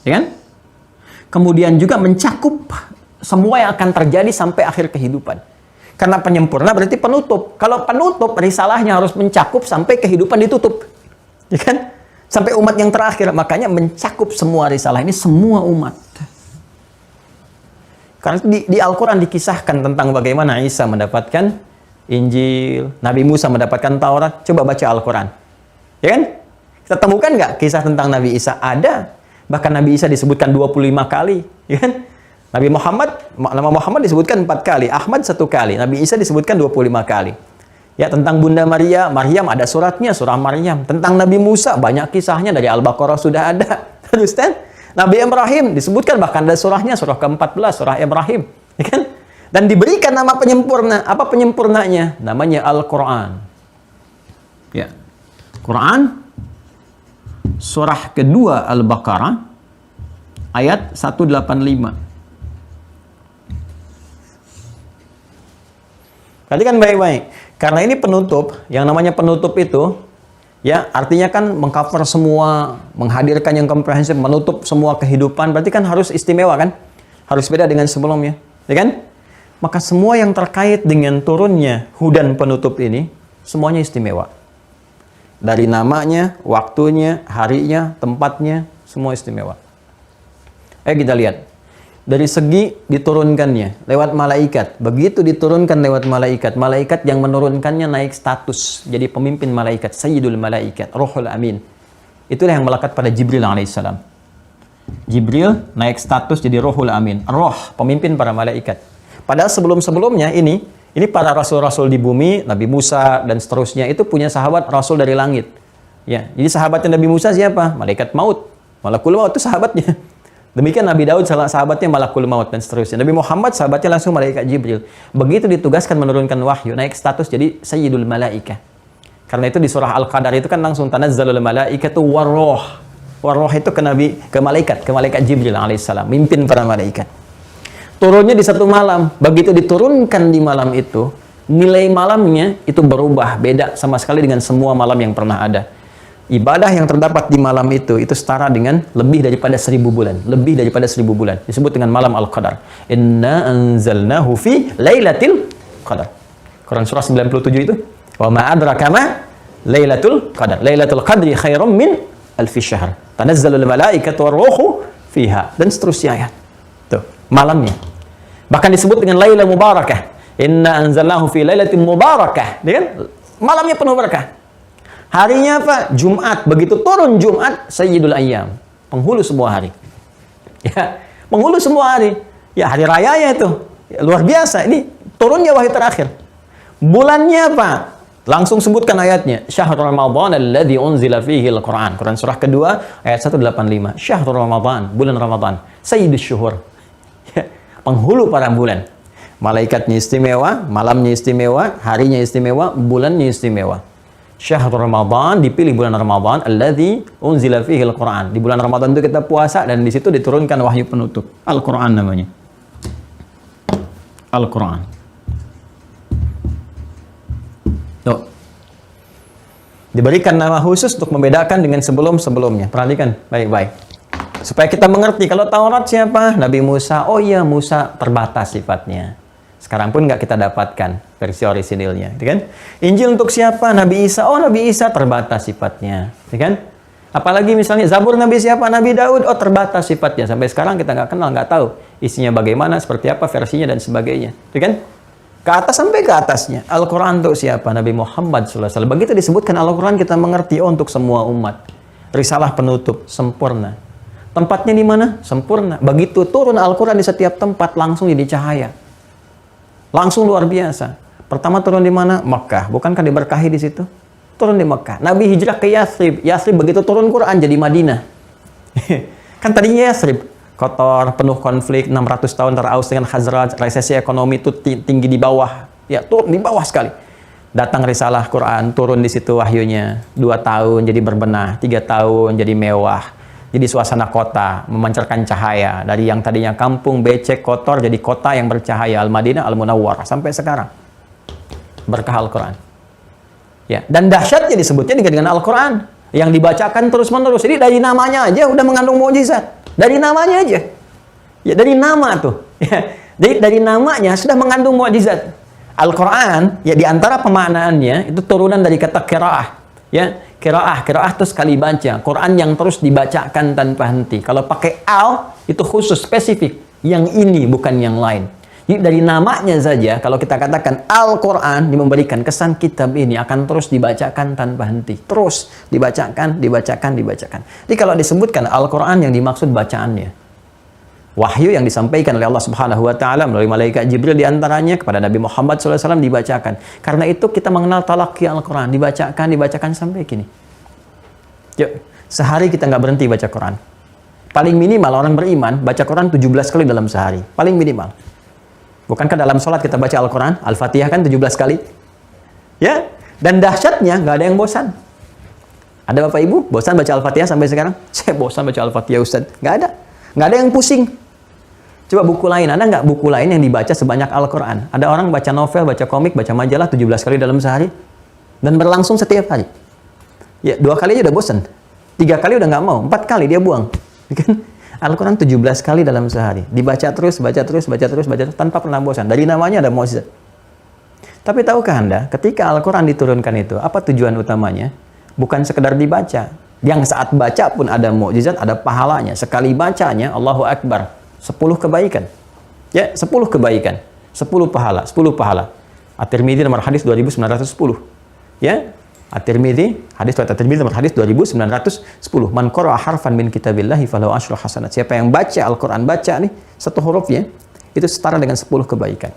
Ya kan? Kemudian juga mencakup semua yang akan terjadi sampai akhir kehidupan. Karena penyempurna berarti penutup. Kalau penutup, risalahnya harus mencakup sampai kehidupan ditutup. Ya kan? Sampai umat yang terakhir, makanya mencakup semua risalah ini semua umat. Karena di Al-Quran dikisahkan tentang bagaimana Isa mendapatkan Injil, Nabi Musa mendapatkan Taurat. Coba baca Al-Quran. Ya kan? Kita temukan nggak kisah tentang Nabi Isa? Ada. Bahkan Nabi Isa disebutkan 25 kali. Ya kan? Nabi Muhammad, nama Muhammad disebutkan 4 kali. Ahmad 1 kali. Nabi Isa disebutkan 25 kali. Ya, tentang Bunda Maria, Maryam ada suratnya, surah Maryam. Tentang Nabi Musa, banyak kisahnya dari Al-Baqarah sudah ada. Terus kan? Nabi Ibrahim disebutkan bahkan ada surahnya, surah ke-14, surah Ibrahim. Ya kan? Dan diberikan nama penyempurna. Apa penyempurnanya? Namanya Al-Quran. Ya. Quran, surah kedua Al-Baqarah, ayat 185. Perhatikan baik-baik. Karena ini penutup, yang namanya penutup itu, ya artinya kan mengcover semua, menghadirkan yang komprehensif, menutup semua kehidupan, berarti kan harus istimewa kan? Harus beda dengan sebelumnya, ya kan? Maka semua yang terkait dengan turunnya hudan penutup ini, semuanya istimewa. Dari namanya, waktunya, harinya, tempatnya, semua istimewa. Kita lihat. Dari segi diturunkannya lewat malaikat. Begitu diturunkan lewat malaikat, malaikat yang menurunkannya naik status jadi pemimpin malaikat, Sayyidul Malaikat, Ruhul Amin. Itulah yang melekat pada Jibril alaihissalam. Jibril naik status jadi Ruhul Amin, roh, pemimpin para malaikat. Padahal sebelum-sebelumnya ini para rasul-rasul di bumi, Nabi Musa dan seterusnya itu punya sahabat rasul dari langit. Ya, jadi sahabatnya Nabi Musa siapa? Malaikat maut. Malakul maut itu sahabatnya. Demikian Nabi Daud sahabatnya Malakul Maut dan seterusnya. Nabi Muhammad sahabatnya langsung malaikat Jibril. Begitu ditugaskan menurunkan wahyu, naik status jadi Sayyidul Malaikah. Karena itu di surah Al-Qadar itu kan langsung tanazzalul malaikatu warroh. Warroh itu ke malaikat Jibril alaihissalam, mimpin para malaikat. Turunnya di satu malam. Begitu diturunkan di malam itu, nilai malamnya itu berubah, beda sama sekali dengan semua malam yang pernah ada. Ibadah yang terdapat di malam itu setara dengan lebih daripada 1000 bulan. Lebih daripada 1000 bulan. Disebut dengan malam Al-Qadar. Inna anzalnahu fi lailatul qadar. Quran surah 97 itu. Wa ma adraka ma lailatul qadar. Lailatul qadri khairum min alfi syahr. Tanazzalul malaikatu war-ruhu fiha. Dan seterusnya ayat. Tuh, malamnya. Bahkan disebut dengan Lailatul Mubarakah. Inna anzalnahu fi lailatin mubarakah. Dia kan malamnya penuh berkah. Harinya apa? Jumat. Begitu turun Jumat, Sayyidul Ayyam. Penghulu semua hari. Ya, penghulu semua hari. Ya, hari rayanya itu. Ya, luar biasa. Ini turunnya wahyu terakhir. Bulannya apa? Langsung sebutkan ayatnya. Syahrul Ramadan alladzi unzila fihi al-Quran. Quran surah kedua, ayat 185. Syahrul Ramadan, bulan Ramadan. Sayyidus syuhur. Ya, penghulu para bulan. Malaikatnya istimewa, malamnya istimewa, harinya istimewa, bulannya istimewa. Syahrul Ramadan, dipilih bulan Ramadan, alladzi unzila fihi al-Quran. Di bulan Ramadan itu kita puasa dan di situ diturunkan wahyu penutup. Al-Quran namanya. Al-Quran. Tuh. Diberikan nama khusus untuk membedakan dengan sebelum-sebelumnya. Perhatikan baik-baik. Supaya kita mengerti, kalau Taurat siapa? Nabi Musa. Oh iya, Musa terbatas sifatnya. Sekarang pun nggak kita dapatkan versi orisinilnya, kan? Injil untuk siapa? Nabi Isa. Oh, Nabi Isa terbatas sifatnya, kan? Apalagi misalnya Zabur Nabi siapa? Nabi Daud. Oh, terbatas sifatnya. Sampai sekarang kita nggak kenal, nggak tahu isinya bagaimana, seperti apa versinya dan sebagainya, kan? Ke atas sampai ke atasnya. Al-Quran untuk siapa? Nabi Muhammad SAW. Begitu disebutkan Al-Quran kita mengerti. Oh, untuk semua umat. Risalah penutup sempurna. Tempatnya di mana? Sempurna. Begitu turun Al-Quran di setiap tempat langsung jadi cahaya. Langsung luar biasa. Pertama turun di mana? Mekah. Bukankah diberkahi di situ? Turun di Mekah. Nabi hijrah ke Yathrib. Yathrib begitu turun Quran jadi Madinah. Kan tadinya Yathrib kotor, penuh konflik, 600 tahun antara Aus dengan Khazraj, resesi ekonomi itu tinggi di bawah. Ya, turun di bawah sekali. Datang risalah Quran, turun di situ wahyunya. 2 tahun jadi berbenah, 3 tahun jadi mewah. Jadi suasana kota, memancarkan cahaya. Dari yang tadinya kampung, becek, kotor, jadi kota yang bercahaya. Al-Madinah, Al-Munawwarah. Sampai sekarang. Berkah Al-Quran. Ya, dan dahsyatnya disebutnya dengan Al-Quran. Yang dibacakan terus-menerus. Jadi dari namanya aja udah mengandung mukjizat. Dari namanya aja. Ya, dari nama tuh. Ya, dari namanya sudah mengandung mukjizat. Al-Quran, ya diantara pemaknaannya, itu turunan dari kata qiraah. Ya, qiraah itu sekali baca. Quran yang terus dibacakan tanpa henti. Kalau pakai al, itu khusus, spesifik. Yang ini, bukan yang lain. Jadi dari namanya saja, kalau kita katakan Al-Quran, memberikan kesan kitab ini akan terus dibacakan tanpa henti. Terus dibacakan. Jadi kalau disebutkan Al-Quran yang dimaksud bacaannya. Wahyu yang disampaikan oleh Allah Subhanahu wa Ta'ala melalui malaikat Jibril diantaranya kepada Nabi Muhammad SAW dibacakan. Karena itu kita mengenal talaqi Al-Quran, dibacakan sampai kini. Yuk, sehari kita nggak berhenti baca Quran. Paling minimal orang beriman baca Quran 17 kali dalam sehari. Paling minimal. Bukankah dalam sholat kita baca Al-Quran, Al-Fatihah kan 17 kali? Ya, dan dahsyatnya nggak ada yang bosan. Ada Bapak Ibu bosan baca Al-Fatihah sampai sekarang? Saya bosan baca Al-Fatihah Ustaz. Nggak ada. Nggak ada yang pusing. Coba buku lain, ada nggak buku lain yang dibaca sebanyak Al-Quran? Ada orang baca novel, baca komik, baca majalah 17 kali dalam sehari dan berlangsung setiap hari. Ya, 2 kali aja udah bosan. 3 kali udah nggak mau, 4 kali dia buang. Kan? Al-Quran 17 kali dalam sehari. Dibaca terus, baca terus tanpa pernah bosan. Dari namanya ada mukjizat. Tapi tahukah Anda, ketika Al-Quran diturunkan itu, apa tujuan utamanya? Bukan sekedar dibaca. Yang saat baca pun ada mukjizat, ada pahalanya. Sekali bacanya, Allahu Akbar. 10 kebaikan. Ya, 10 kebaikan. 10 pahala. At-Tirmidzi nomor hadis 2910. Ya, At-Tirmidzi, hadis riwayat At-Tirmidzi nomor hadis 2910. Man qara'a harfan min kitabillahi falahu asyru hasanat. Siapa yang baca Al-Qur'an, baca nih satu hurufnya, itu setara dengan 10 kebaikan.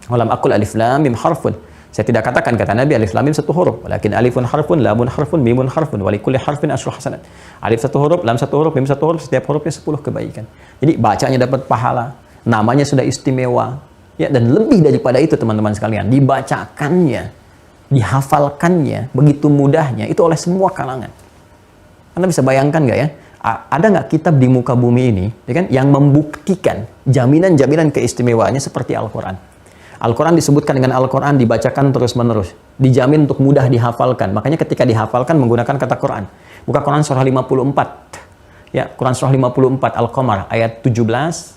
Walam aqul alif lam mim harfun. Saya tidak katakan, kata Nabi, alif lam mim satu huruf, walakin alifun harfun, lamun harfun, mimun harfun, wa likulli harfin asyru hasanat. Alif satu huruf, lam satu huruf, mim satu huruf, setiap hurufnya 10 kebaikan. Jadi bacanya dapat pahala, namanya sudah istimewa. Ya, dan lebih daripada itu teman-teman sekalian, dibacakannya, dihafalkannya begitu mudahnya itu oleh semua kalangan. Anda bisa bayangkan nggak ya? Ada nggak kitab di muka bumi ini, ya kan, yang membuktikan jaminan-jaminan keistimewaannya seperti Al-Quran? Al-Quran disebutkan dengan Al-Quran dibacakan terus-menerus. Dijamin untuk mudah dihafalkan. Makanya ketika dihafalkan menggunakan kata Quran. Buka Quran surah 54. Ya, Quran surah 54 Al-Qamar ayat 17,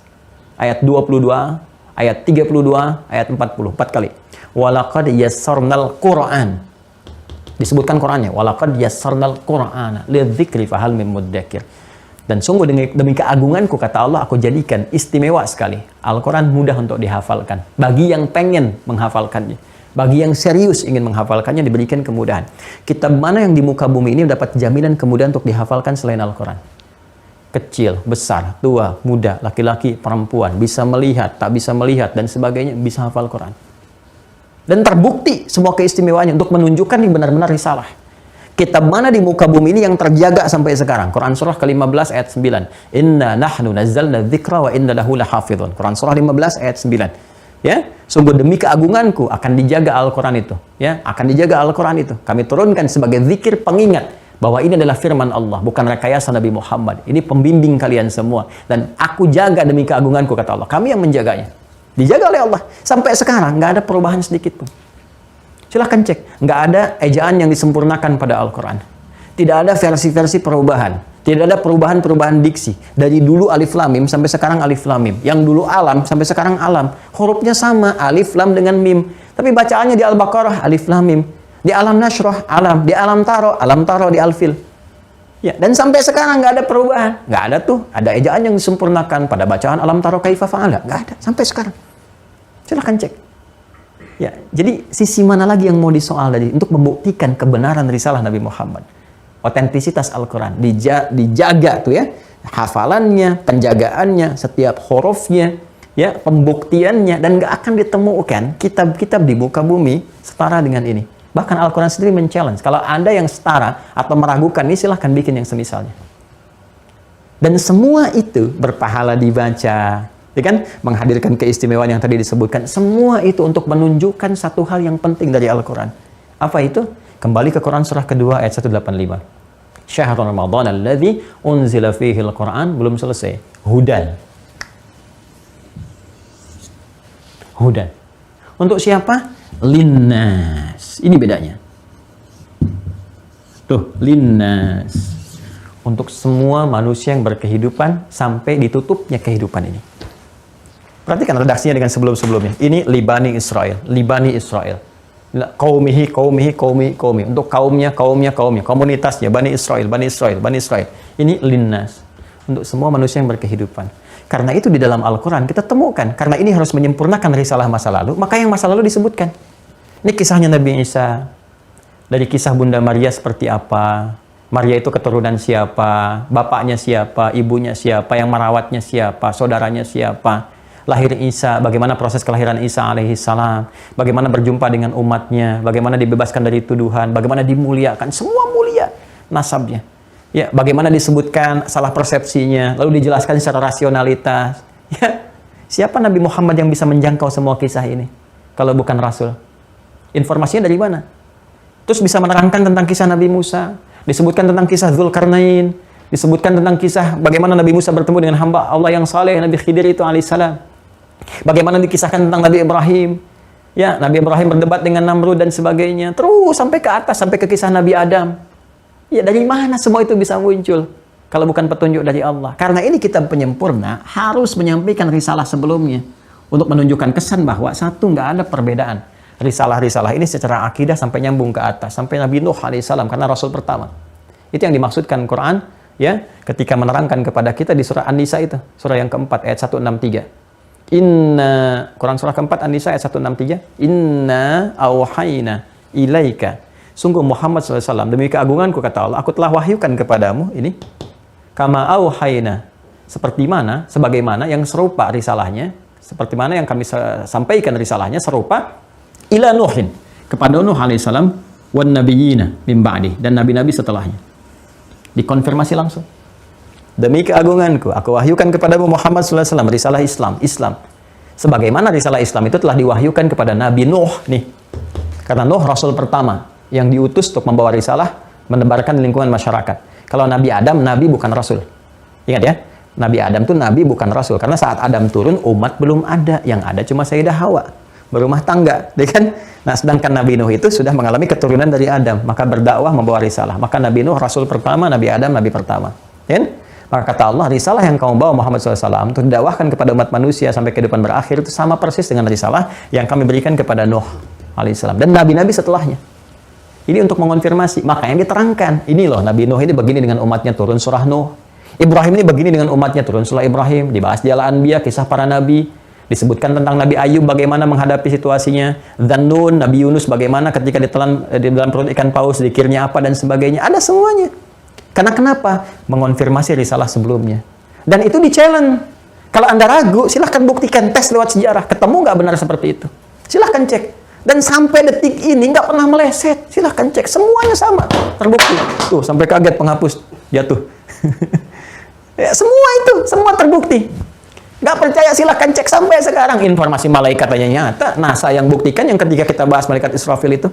ayat 22, ayat 32, ayat 40. 4 kali. Walaqad yassarnal Qur'an. Disebutkan Qurannya. Walaqad yassarnal Qur'ana lidzikri fahal mim mudzakir. Dan sungguh demi keagunganku, kata Allah, aku jadikan istimewa sekali. Al-Quran mudah untuk dihafalkan. Bagi yang pengen menghafalkannya. Bagi yang serius ingin menghafalkannya, diberikan kemudahan. Kitab mana yang di muka bumi ini mendapat jaminan kemudahan untuk dihafalkan selain Al-Quran? Kecil, besar, tua, muda, laki-laki, perempuan, bisa melihat, tak bisa melihat, dan sebagainya, bisa hafal Quran. Dan terbukti semua keistimewaannya untuk menunjukkan ini benar-benar risalah. Kitab mana di muka bumi ini yang terjaga sampai sekarang? Quran surah ke-15 ayat 9. Inna nahnu nazzalna dzikra wa inna lahu lahafizun. Quran surah 15 ayat 9. Ya, sungguh demi keagunganku akan dijaga Al-Quran itu. Ya, akan dijaga Al-Quran itu. Kami turunkan sebagai zikir pengingat bahwa ini adalah firman Allah, bukan rekayasa Nabi Muhammad. Ini pembimbing kalian semua. Dan aku jaga demi keagunganku, kata Allah. Kami yang menjaganya. Dijaga oleh Allah. Sampai sekarang nggak ada perubahan sedikit pun. Silahkan cek, nggak ada ejaan yang disempurnakan pada Al-Quran. Tidak ada versi-versi perubahan. Tidak ada perubahan-perubahan diksi. Dari dulu alif lam mim sampai sekarang alif lam mim. Yang dulu alam sampai sekarang alam. Hurufnya sama, alif lam dengan mim. Tapi bacaannya di Al-Baqarah alif lam mim. Di Alam Nashrah alam, di Alam Taro di Al-Fil. Ya, dan sampai sekarang nggak ada perubahan. Nggak ada tuh, ada ejaan yang disempurnakan pada bacaan Alam Taro kaifa fa'ala. Nggak ada, sampai sekarang. Silahkan cek. Ya, jadi sisi mana lagi yang mau disoal tadi untuk membuktikan kebenaran risalah Nabi Muhammad? Otentisitas Al-Quran dijaga tuh ya, hafalannya, penjagaannya, setiap hurufnya, ya, pembuktiannya, dan nggak akan ditemukan kitab-kitab di muka bumi setara dengan ini. Bahkan Al-Quran sendiri men-challenge. Kalau Anda yang setara atau meragukan ini, silahkan bikin yang semisalnya. Dan semua itu berpahala dibaca, ya kan? Menghadirkan keistimewaan yang tadi disebutkan. Semua itu untuk menunjukkan satu hal yang penting dari Al-Quran. Apa itu? Kembali ke Quran surah kedua ayat 185. Syahrul Ramadan alladzi unzila fihi al-Quran, belum selesai. Hudan. Hudan. Untuk siapa? Linnas. Ini bedanya. Tuh, linnas. Untuk semua manusia yang berkehidupan sampai ditutupnya kehidupan ini. Perhatikan redaksinya dengan sebelum-sebelumnya. Ini Libani Israel. Libani Israel. Qaumihi. Untuk kaumnya. Komunitasnya. Bani Israel. Ini linnas. Untuk semua manusia yang berkehidupan. Karena itu di dalam Al-Quran kita temukan. Karena ini harus menyempurnakan risalah masa lalu. Maka yang masa lalu disebutkan. Ini kisahnya Nabi Isa. Dari kisah Bunda Maria seperti apa. Maria itu keturunan siapa. Bapaknya siapa. Ibunya siapa. Yang merawatnya siapa. Saudaranya siapa. Lahir Isa. Bagaimana proses kelahiran Isa alaihissalam. Bagaimana berjumpa dengan umatnya. Bagaimana dibebaskan dari tuduhan. Bagaimana dimuliakan. Semua mulia nasabnya. Ya, bagaimana disebutkan salah persepsinya, lalu dijelaskan secara rasionalitas. Ya, siapa Nabi Muhammad yang bisa menjangkau semua kisah ini? Kalau bukan Rasul. Informasinya dari mana? Terus bisa menerangkan tentang kisah Nabi Musa, disebutkan tentang kisah Dzulkarnain, disebutkan tentang kisah bagaimana Nabi Musa bertemu dengan hamba Allah yang saleh, Nabi Khidir itu alaihissalam. Bagaimana dikisahkan tentang Nabi Ibrahim. Ya, Nabi Ibrahim berdebat dengan Namrud dan sebagainya. Terus sampai ke atas, sampai ke kisah Nabi Adam. Ya, dari mana semua itu bisa muncul? Kalau bukan petunjuk dari Allah. Karena ini kitab penyempurna harus menyampaikan risalah sebelumnya. Untuk menunjukkan kesan bahwa satu, nggak ada perbedaan. Risalah-risalah ini secara akidah sampai nyambung ke atas. Sampai Nabi Nuh alaihissalam, karena Rasul pertama. Itu yang dimaksudkan Quran, ya, ketika menerangkan kepada kita di surah An-Nisa itu. Surah yang keempat, ayat 163. Quran surah keempat An-Nisa ayat 163. Inna awhayna ilaika. Sungguh Muhammad SAW, demi keagunganku kata Allah, aku telah wahyukan kepadamu ini kama auhayna, seperti mana, sebagaimana yang serupa risalahnya, seperti mana yang kami sampaikan risalahnya serupa ila Nuhin, kepada Nuh alaihissalam, wan nabiyina min ba'di, dan nabi-nabi setelahnya. Dikonfirmasi langsung. Demi keagunganku, aku wahyukan kepadamu Muhammad SAW risalah Islam. Sebagaimana risalah Islam itu telah diwahyukan kepada Nabi Nuh nih. Karena Nuh Rasul pertama yang diutus untuk membawa risalah, menebarkan di lingkungan masyarakat. Kalau Nabi Adam, Nabi bukan Rasul. Ingat ya, Nabi Adam tuh Nabi bukan Rasul. Karena saat Adam turun, umat belum ada. Yang ada cuma Sayyidah Hawa, berumah tangga. Kan? Nah, sedangkan Nabi Nuh itu sudah mengalami keturunan dari Adam. Maka berdakwah membawa risalah. Maka Nabi Nuh Rasul pertama, Nabi Adam Nabi pertama. Kan? Maka kata Allah, risalah yang kamu bawa Muhammad SAW untuk didakwahkan kepada umat manusia sampai kehidupan berakhir itu sama persis dengan risalah yang kami berikan kepada Nuh alaihissalam. Dan nabi-nabi setelahnya. Ini untuk mengonfirmasi. Makanya diterangkan. Ini loh, Nabi Nuh ini begini dengan umatnya, turun surah Nuh. Ibrahim ini begini dengan umatnya, turun surah Ibrahim. Dibahas di Al-Anbiya, kisah para nabi. Disebutkan tentang Nabi Ayub, bagaimana menghadapi situasinya. Dzannun, Nabi Yunus, bagaimana ketika ditelan di dalam perut ikan paus, zikirnya apa, dan sebagainya. Ada semuanya. Karena kenapa? Mengonfirmasi risalah sebelumnya. Dan itu di-challenge. Kalau Anda ragu, silahkan buktikan, tes lewat sejarah. Ketemu nggak benar seperti itu? Silahkan cek. Dan sampai detik ini nggak pernah meleset. Silahkan cek, semuanya sama, terbukti. Tuh, sampai kaget penghapus jatuh. Ya, semua terbukti. Nggak percaya, silahkan cek sampai sekarang. Informasi malaikat aja nyata. NASA yang buktikan, yang ketika kita bahas malaikat Israfil itu.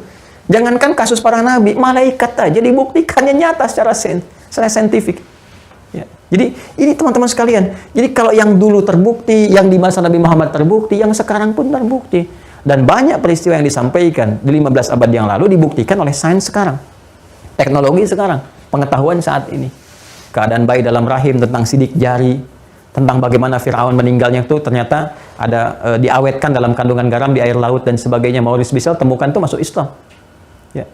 Jangankan kasus para nabi, malaikat aja dibuktikannya nyata secara saintifik. Ya. Jadi ini teman-teman sekalian. Jadi kalau yang dulu terbukti, yang di masa Nabi Muhammad terbukti, yang sekarang pun terbukti. Dan banyak peristiwa yang disampaikan di 15 abad yang lalu dibuktikan oleh sains sekarang. Teknologi sekarang. Pengetahuan saat ini. Keadaan bayi dalam rahim, tentang sidik jari, tentang bagaimana Fir'aun meninggalnya itu ternyata ada diawetkan dalam kandungan garam di air laut dan sebagainya. Maurice Bissell temukan itu masuk Islam. Ya.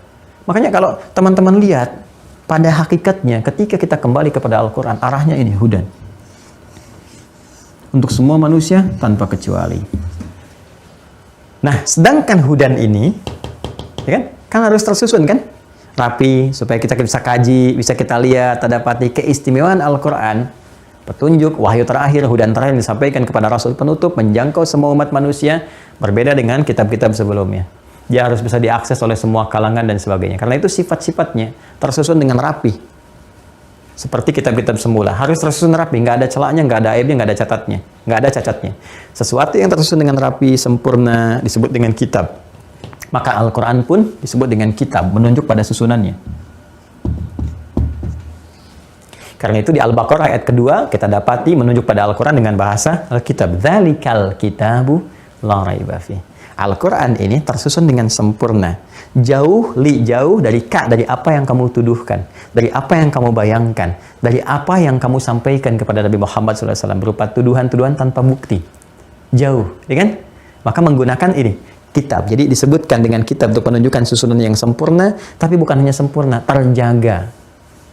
Makanya kalau teman-teman lihat, pada hakikatnya ketika kita kembali kepada Al-Quran, arahnya ini, hudan. Untuk semua manusia tanpa kecuali. Nah, sedangkan hudan ini, ya kan harus tersusun kan? Rapi, supaya kita bisa kaji, bisa kita lihat, dapati keistimewaan Al-Quran. petunjuk, wahyu terakhir, hudan terakhir yang disampaikan kepada Rasul penutup, menjangkau semua umat manusia, berbeda dengan kitab-kitab sebelumnya. Dia harus bisa diakses oleh semua kalangan dan sebagainya. Karena itu sifat-sifatnya tersusun dengan rapi. Seperti kitab-kitab semula. Harus tersusun rapi, nggak ada celahnya, nggak ada aibnya, nggak ada catatnya, nggak ada cacatnya. Sesuatu yang tersusun dengan rapi, sempurna, disebut dengan kitab. Maka Al-Quran pun disebut dengan kitab, menunjuk pada susunannya. Karena itu di Al-Baqarah ayat kedua kita dapati menunjuk pada Al-Quran dengan bahasa Al-Kitab. Dzalikal kitabu la raiba fi. Al-Quran ini tersusun dengan sempurna. Jauh dari dari apa yang kamu tuduhkan, dari apa yang kamu bayangkan, dari apa yang kamu sampaikan kepada Nabi Muhammad SAW berupa tuduhan-tuduhan tanpa bukti. Jauh, ya kan? Maka menggunakan ini kitab. Jadi disebutkan dengan kitab untuk menunjukkan susunan yang sempurna, tapi bukan hanya sempurna,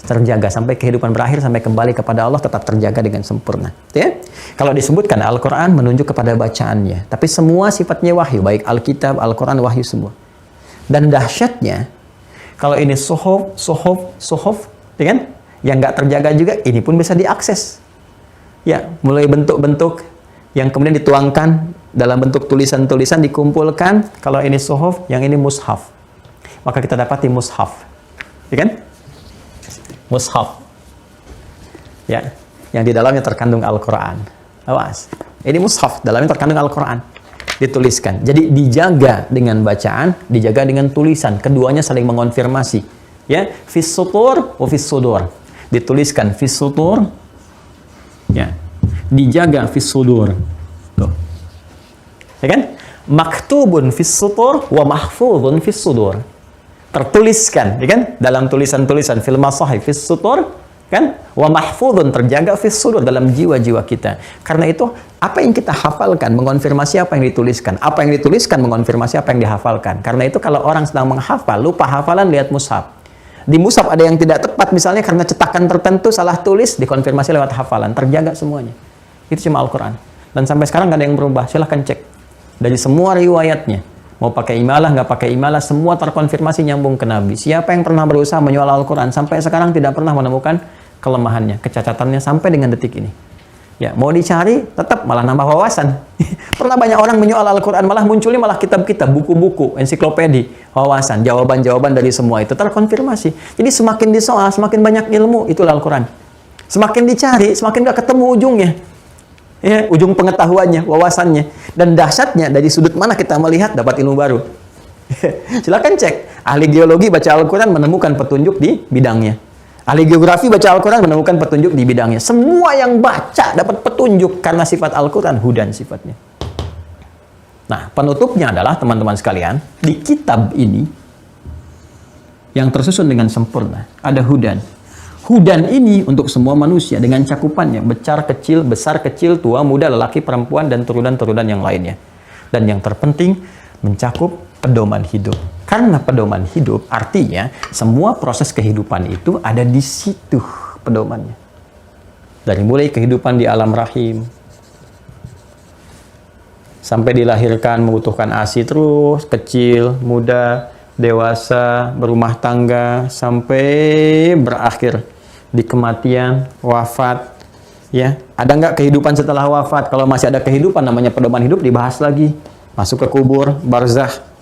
terjaga sampai kehidupan berakhir, sampai kembali kepada Allah tetap terjaga dengan sempurna. Ya? Kalau disebutkan Al-Quran menunjuk kepada bacaannya, tapi semua sifatnya wahyu, baik Alkitab, Al-Quran, wahyu semua. Dan dahsyatnya, kalau ini sohof, ya kan? Yang nggak terjaga juga, ini pun bisa diakses. Ya, mulai bentuk-bentuk yang kemudian dituangkan dalam bentuk tulisan-tulisan dikumpulkan. Kalau ini sohof, yang ini mushaf. Maka kita dapati mushaf, ya kan? Mushaf, ya, yang di dalamnya terkandung Al-Quran. Awas, ini mushaf, dalamnya terkandung Al-Quran, dituliskan. Jadi dijaga dengan bacaan, dijaga dengan tulisan. Keduanya saling mengonfirmasi. Ya, fis sutur wa fis sudur. Dituliskan fis sutur, ya, dijaga fis sudur. Tuh, ya kan? Maktubun fis sutur wa mahfuzun fis sudur. Tertuliskan, ya kan? Dalam tulisan-tulisan fil masahif fis sutur, kan? Wa mahfudun, terjaga fis sudur, dalam jiwa-jiwa kita. Karena itu, apa yang kita hafalkan mengonfirmasi apa yang dituliskan. Apa yang dituliskan mengonfirmasi apa yang dihafalkan. Karena itu kalau orang sedang menghafal, lupa hafalan, lihat mushaf. Di mushaf ada yang tidak tepat, misalnya karena cetakan tertentu salah tulis, dikonfirmasi lewat hafalan, terjaga semuanya. Itu cuma Al-Quran. Dan sampai sekarang nggak ada yang berubah. Silahkan cek dari semua riwayatnya. Mau pakai imalah, nggak pakai imalah, semua terkonfirmasi nyambung ke Nabi. Siapa yang pernah berusaha menyoal Al-Quran sampai sekarang tidak pernah menemukan kelemahannya, kecacatannya sampai dengan detik ini. Ya, mau dicari, tetap malah nambah wawasan. Pernah banyak orang menyoal Al-Quran, malah munculnya malah kitab-kitab, buku-buku, ensiklopedi, wawasan, jawaban-jawaban dari semua itu terkonfirmasi. Jadi semakin disoal, semakin banyak ilmu, itulah Al-Quran. Semakin dicari, semakin nggak ketemu ujungnya. Ya, ujung pengetahuannya, wawasannya. Dan dahsyatnya, dari sudut mana kita melihat dapat ilmu baru. Silakan cek. Ahli geologi baca Al-Quran menemukan petunjuk di bidangnya. Ahli geografi baca Al-Quran menemukan petunjuk di bidangnya. Semua yang baca dapat petunjuk karena sifat Al-Quran, hudan sifatnya. Nah, penutupnya adalah teman-teman sekalian, di kitab ini yang tersusun dengan sempurna, ada hudan. Hudan ini untuk semua manusia dengan cakupannya, besar kecil, tua, muda, lelaki, perempuan, dan turunan-turunan yang lainnya. Dan yang terpenting, mencakup pedoman hidup. Karena pedoman hidup artinya semua proses kehidupan itu ada di situ pedomannya. Dari mulai kehidupan di alam rahim, sampai dilahirkan membutuhkan ASI terus, kecil, muda, dewasa, berumah tangga, sampai berakhir di kematian, wafat, ya. Ada nggak kehidupan setelah wafat? Kalau masih ada kehidupan, namanya pedoman hidup, dibahas lagi. Masuk ke kubur, barzakh.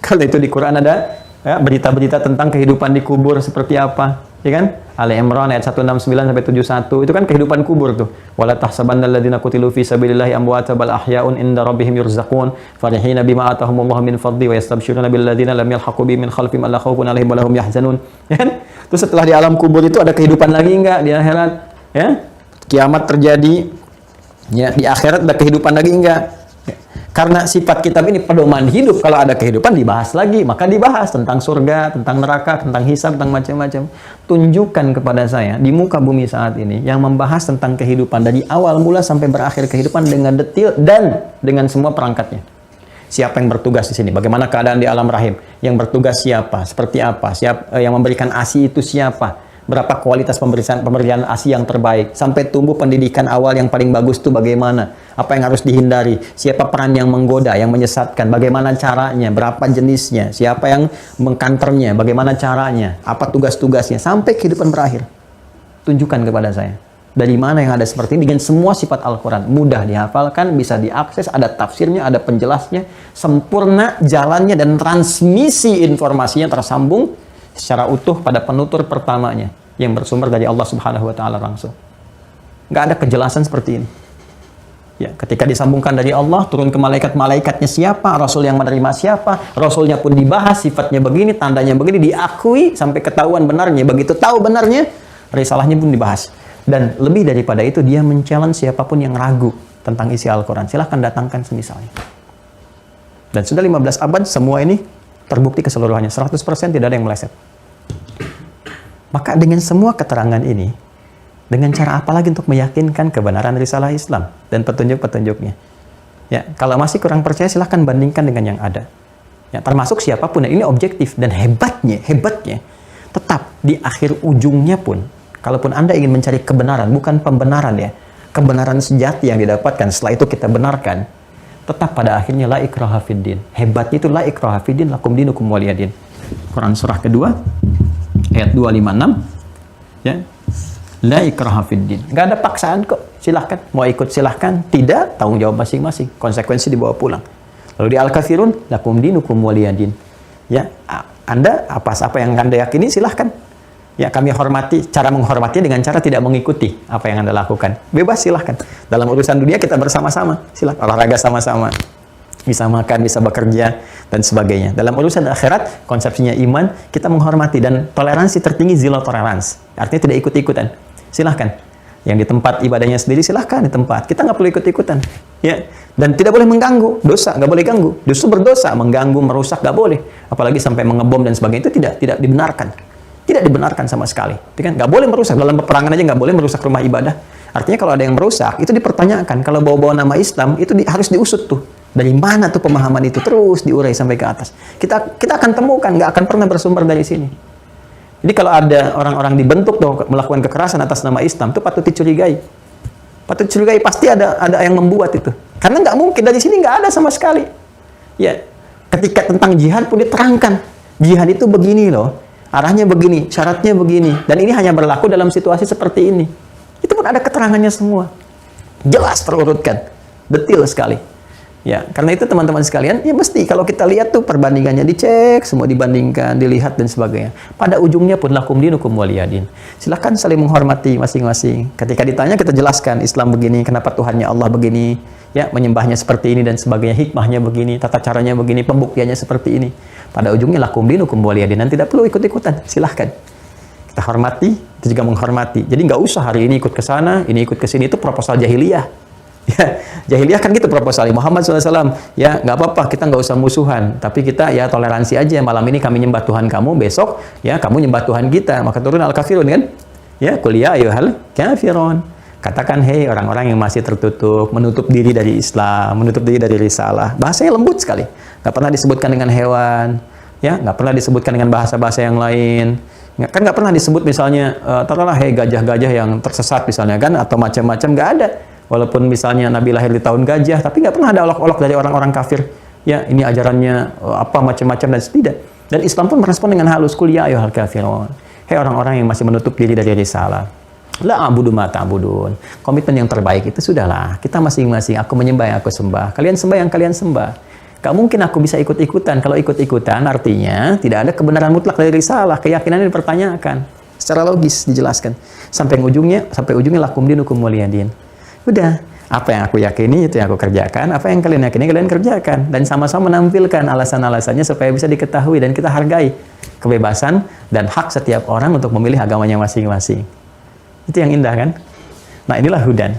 Kalau itu di Quran ada berita-berita tentang kehidupan di kubur seperti apa, ya kan? Ali Imran ayat 169 sampai 71 itu kan kehidupan kubur tuh. Wala tahsabanna alladziina qutilu fi sabilillahi amwaatan bal ahya'un inda rabbihim yurzaqun farihina bima atahumullahu min fadli wa yastabshiruna bil ladziina lam yalhaqu bihim min khalfihim alla khaufun 'alaihim wa lahum yahzanun. Ya kan? Terus setelah di alam kubur itu ada kehidupan lagi enggak di akhirat? Ya? Kiamat terjadi. Ya, di akhirat ada kehidupan lagi enggak? Karena sifat kitab ini pedoman hidup, kalau ada kehidupan dibahas lagi, maka dibahas tentang surga, tentang neraka, tentang hisab, tentang macam-macam. Tunjukkan kepada saya di muka bumi saat ini yang membahas tentang kehidupan dari awal mula sampai berakhir kehidupan dengan detail dan dengan semua perangkatnya. Siapa yang bertugas di sini? Bagaimana keadaan di alam rahim? Yang bertugas siapa? Seperti apa? Yang memberikan ASI itu siapa? Berapa kualitas pemberian ASI yang terbaik? Sampai tumbuh pendidikan awal yang paling bagus itu bagaimana? Apa yang harus dihindari? Siapa peran yang menggoda, yang menyesatkan? Bagaimana caranya? Berapa jenisnya? Siapa yang mengkanternya? Bagaimana caranya? Apa tugas-tugasnya? Sampai kehidupan berakhir. Tunjukkan kepada saya. Dari mana yang ada seperti ini dengan semua sifat Al-Quran. Mudah dihafalkan, bisa diakses, ada tafsirnya, ada penjelasnya, sempurna jalannya dan transmisi informasinya tersambung secara utuh pada penutur pertamanya yang bersumber dari Allah Subhanahu wa taala langsung. Nggak ada kejelasan seperti ini. Ya, ketika disambungkan dari Allah, turun ke malaikat-malaikatnya siapa, Rasul yang menerima siapa, Rasulnya pun dibahas, sifatnya begini, tandanya begini, diakui sampai ketahuan benarnya. Begitu tahu benarnya, risalahnya pun dibahas. Dan lebih daripada itu, dia men-challenge siapapun yang ragu tentang isi Al-Quran. Silahkan datangkan semisalnya. Dan sudah 15 abad, semua ini terbukti keseluruhannya. 100% tidak ada yang meleset. Maka dengan semua keterangan ini, dengan cara apa lagi untuk meyakinkan kebenaran risalah Islam dan petunjuk-petunjuknya? Ya, kalau masih kurang percaya, silahkan bandingkan dengan yang ada. Ya, termasuk siapapun. Ini objektif dan hebatnya, tetap di akhir ujungnya pun, kalaupun Anda ingin mencari kebenaran, bukan pembenaran ya, kebenaran sejati yang didapatkan, setelah itu kita benarkan, tetap pada akhirnya la ikraha fiddin. Hebatnya itu la ikraha fiddin, lakum dinukum waliyadin. Quran surah kedua, ayat 256, ya. La ikraha fiddin. Nggak ada paksaan kok. Silahkan. Mau ikut silahkan. Tidak, tanggung jawab masing-masing. Konsekuensi dibawa pulang. Lalu di Al-Kafirun, lakum dinukum waliyadin. Ya, Anda, apa yang Anda yakini, silahkan. Ya, kami hormati. Cara menghormati dengan cara tidak mengikuti apa yang Anda lakukan. Bebas, silahkan. Dalam urusan dunia kita bersama-sama. Silahkan. Olahraga sama-sama. Bisa makan, bisa bekerja, dan sebagainya. Dalam urusan akhirat, konsepsinya iman, kita menghormati. Dan toleransi tertinggi, zero tolerance. Artinya tidak ikut-ikutan. Silahkan. Yang di tempat ibadahnya sendiri, silahkan di tempat. Kita nggak perlu ikut-ikutan. Ya. Dan tidak boleh mengganggu. Dosa, nggak boleh ganggu. Justru berdosa, mengganggu, merusak, nggak boleh. Apalagi sampai mengebom dan sebagainya, itu tidak dibenarkan. Tidak dibenarkan sama sekali. Itu kan nggak boleh merusak. Dalam peperangan aja nggak boleh merusak rumah ibadah. Artinya kalau ada yang merusak, itu dipertanyakan. Kalau bawa-bawa nama Islam, itu harus diusut tuh. Dari mana tuh pemahaman itu? Terus diurai sampai ke atas. Kita akan temukan, nggak akan pernah bersumber dari sini. Jadi kalau ada orang-orang dibentuk tuh melakukan kekerasan atas nama Islam, itu patut dicurigai. Patut dicurigai, pasti ada yang membuat itu. Karena nggak mungkin, dari sini nggak ada sama sekali. Ya, ketika tentang jihad pun diterangkan. Jihad itu begini loh, arahnya begini, syaratnya begini. Dan ini hanya berlaku dalam situasi seperti ini. Itu pun ada keterangannya semua. Jelas terurutkan. Detil sekali. Ya, karena itu teman-teman sekalian, ya mesti kalau kita lihat tuh perbandingannya dicek, semua dibandingkan, dilihat dan sebagainya. Pada ujungnya pun lakum dinukum waliyadin. Silahkan saling menghormati masing-masing. Ketika ditanya kita jelaskan Islam begini, kenapa Tuhannya Allah begini, ya menyembahnya seperti ini dan sebagainya, hikmahnya begini, tata caranya begini, pembuktiannya seperti ini. Pada ujungnya lakum dinukum waliyadin, dan tidak perlu ikut-ikutan. Silahkan. Kita hormati, itu juga menghormati. Jadi nggak usah hari ini ikut ke sana, ini ikut ke sini, itu proposal jahiliyah. Ya, jahiliyah kan gitu proposal Muhammad SAW. Ya, nggak apa-apa, kita nggak usah musuhan, tapi kita ya toleransi aja. Malam ini kami nyembah Tuhan kamu, besok ya kamu nyembah Tuhan kita. Maka turun Al-Kafirun kan? Ya, qul ya ayyuhal kafirun. Katakan, hei orang-orang yang masih tertutup, menutup diri dari Islam, menutup diri dari risalah. Bahasanya lembut sekali. Nggak pernah disebutkan dengan hewan, ya, nggak pernah disebutkan dengan bahasa-bahasa yang lain. Kan nggak pernah disebut misalnya, taruhlah hei gajah-gajah yang tersesat misalnya kan, atau macam-macam, nggak ada. Walaupun misalnya Nabi lahir di tahun gajah, tapi nggak pernah ada olok-olok dari orang-orang kafir. Ya, ini ajarannya apa macam-macam dan tidak. Dan Islam pun merespon dengan halus, qul ya ayyuhal kafirun. Hei orang-orang yang masih menutup diri dari risalah. La a'budu ma ta'budun. Komitmen yang terbaik itu sudahlah. Kita masing-masing, aku menyembah yang aku sembah. Kalian sembah yang kalian sembah. Gak mungkin aku bisa ikut-ikutan. Kalau ikut-ikutan artinya tidak ada kebenaran mutlak dari risalah. Keyakinannya dipertanyakan. Secara logis dijelaskan. Sampai ujungnya lakum dinukum waliyadin. Udah, apa yang aku yakini itu yang aku kerjakan, apa yang kalian yakini kalian kerjakan, dan sama-sama menampilkan alasan-alasannya supaya bisa diketahui dan kita hargai kebebasan dan hak setiap orang untuk memilih agamanya masing-masing. Itu yang indah kan? Nah, inilah hudan.